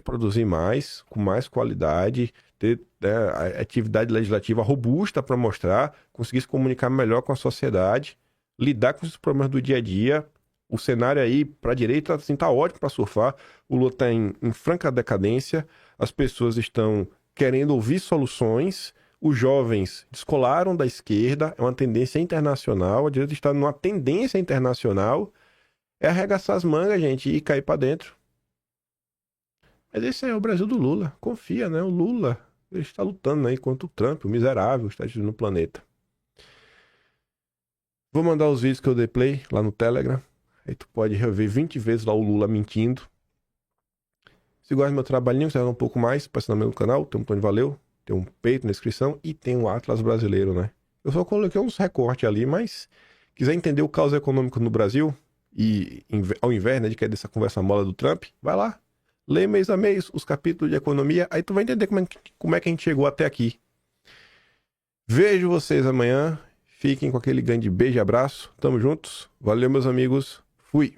Produzir mais, com mais qualidade, ter a atividade legislativa robusta para mostrar, conseguir se comunicar melhor com a sociedade, lidar com os problemas do dia a dia. O cenário aí para a direita assim, tá ótimo para surfar. O Lula está em franca decadência, as pessoas estão querendo ouvir soluções. Os jovens descolaram da esquerda, é uma tendência internacional, a direita está numa tendência internacional, é arregaçar as mangas, gente, e cair para dentro. Mas esse é o Brasil do Lula, confia, né? O Lula, ele está lutando aí contra o Trump, o miserável, está destruindo o planeta. Vou mandar os vídeos que eu dei play lá no Telegram, aí tu pode rever 20 vezes lá o Lula mentindo. Se gosta do meu trabalhinho, se um pouco mais, para assinar no meu canal, tem um botão de valeu. Tem um peito na descrição e tem o Atlas brasileiro, né? Eu só coloquei uns recortes ali, mas quiser entender o caos econômico no Brasil e ao invés, né, de querer essa conversa mola do Trump, vai lá, lê mês a mês os capítulos de economia, aí tu vai entender como é que a gente chegou até aqui. Vejo vocês amanhã, fiquem com aquele grande beijo e abraço, tamo juntos, valeu meus amigos, fui!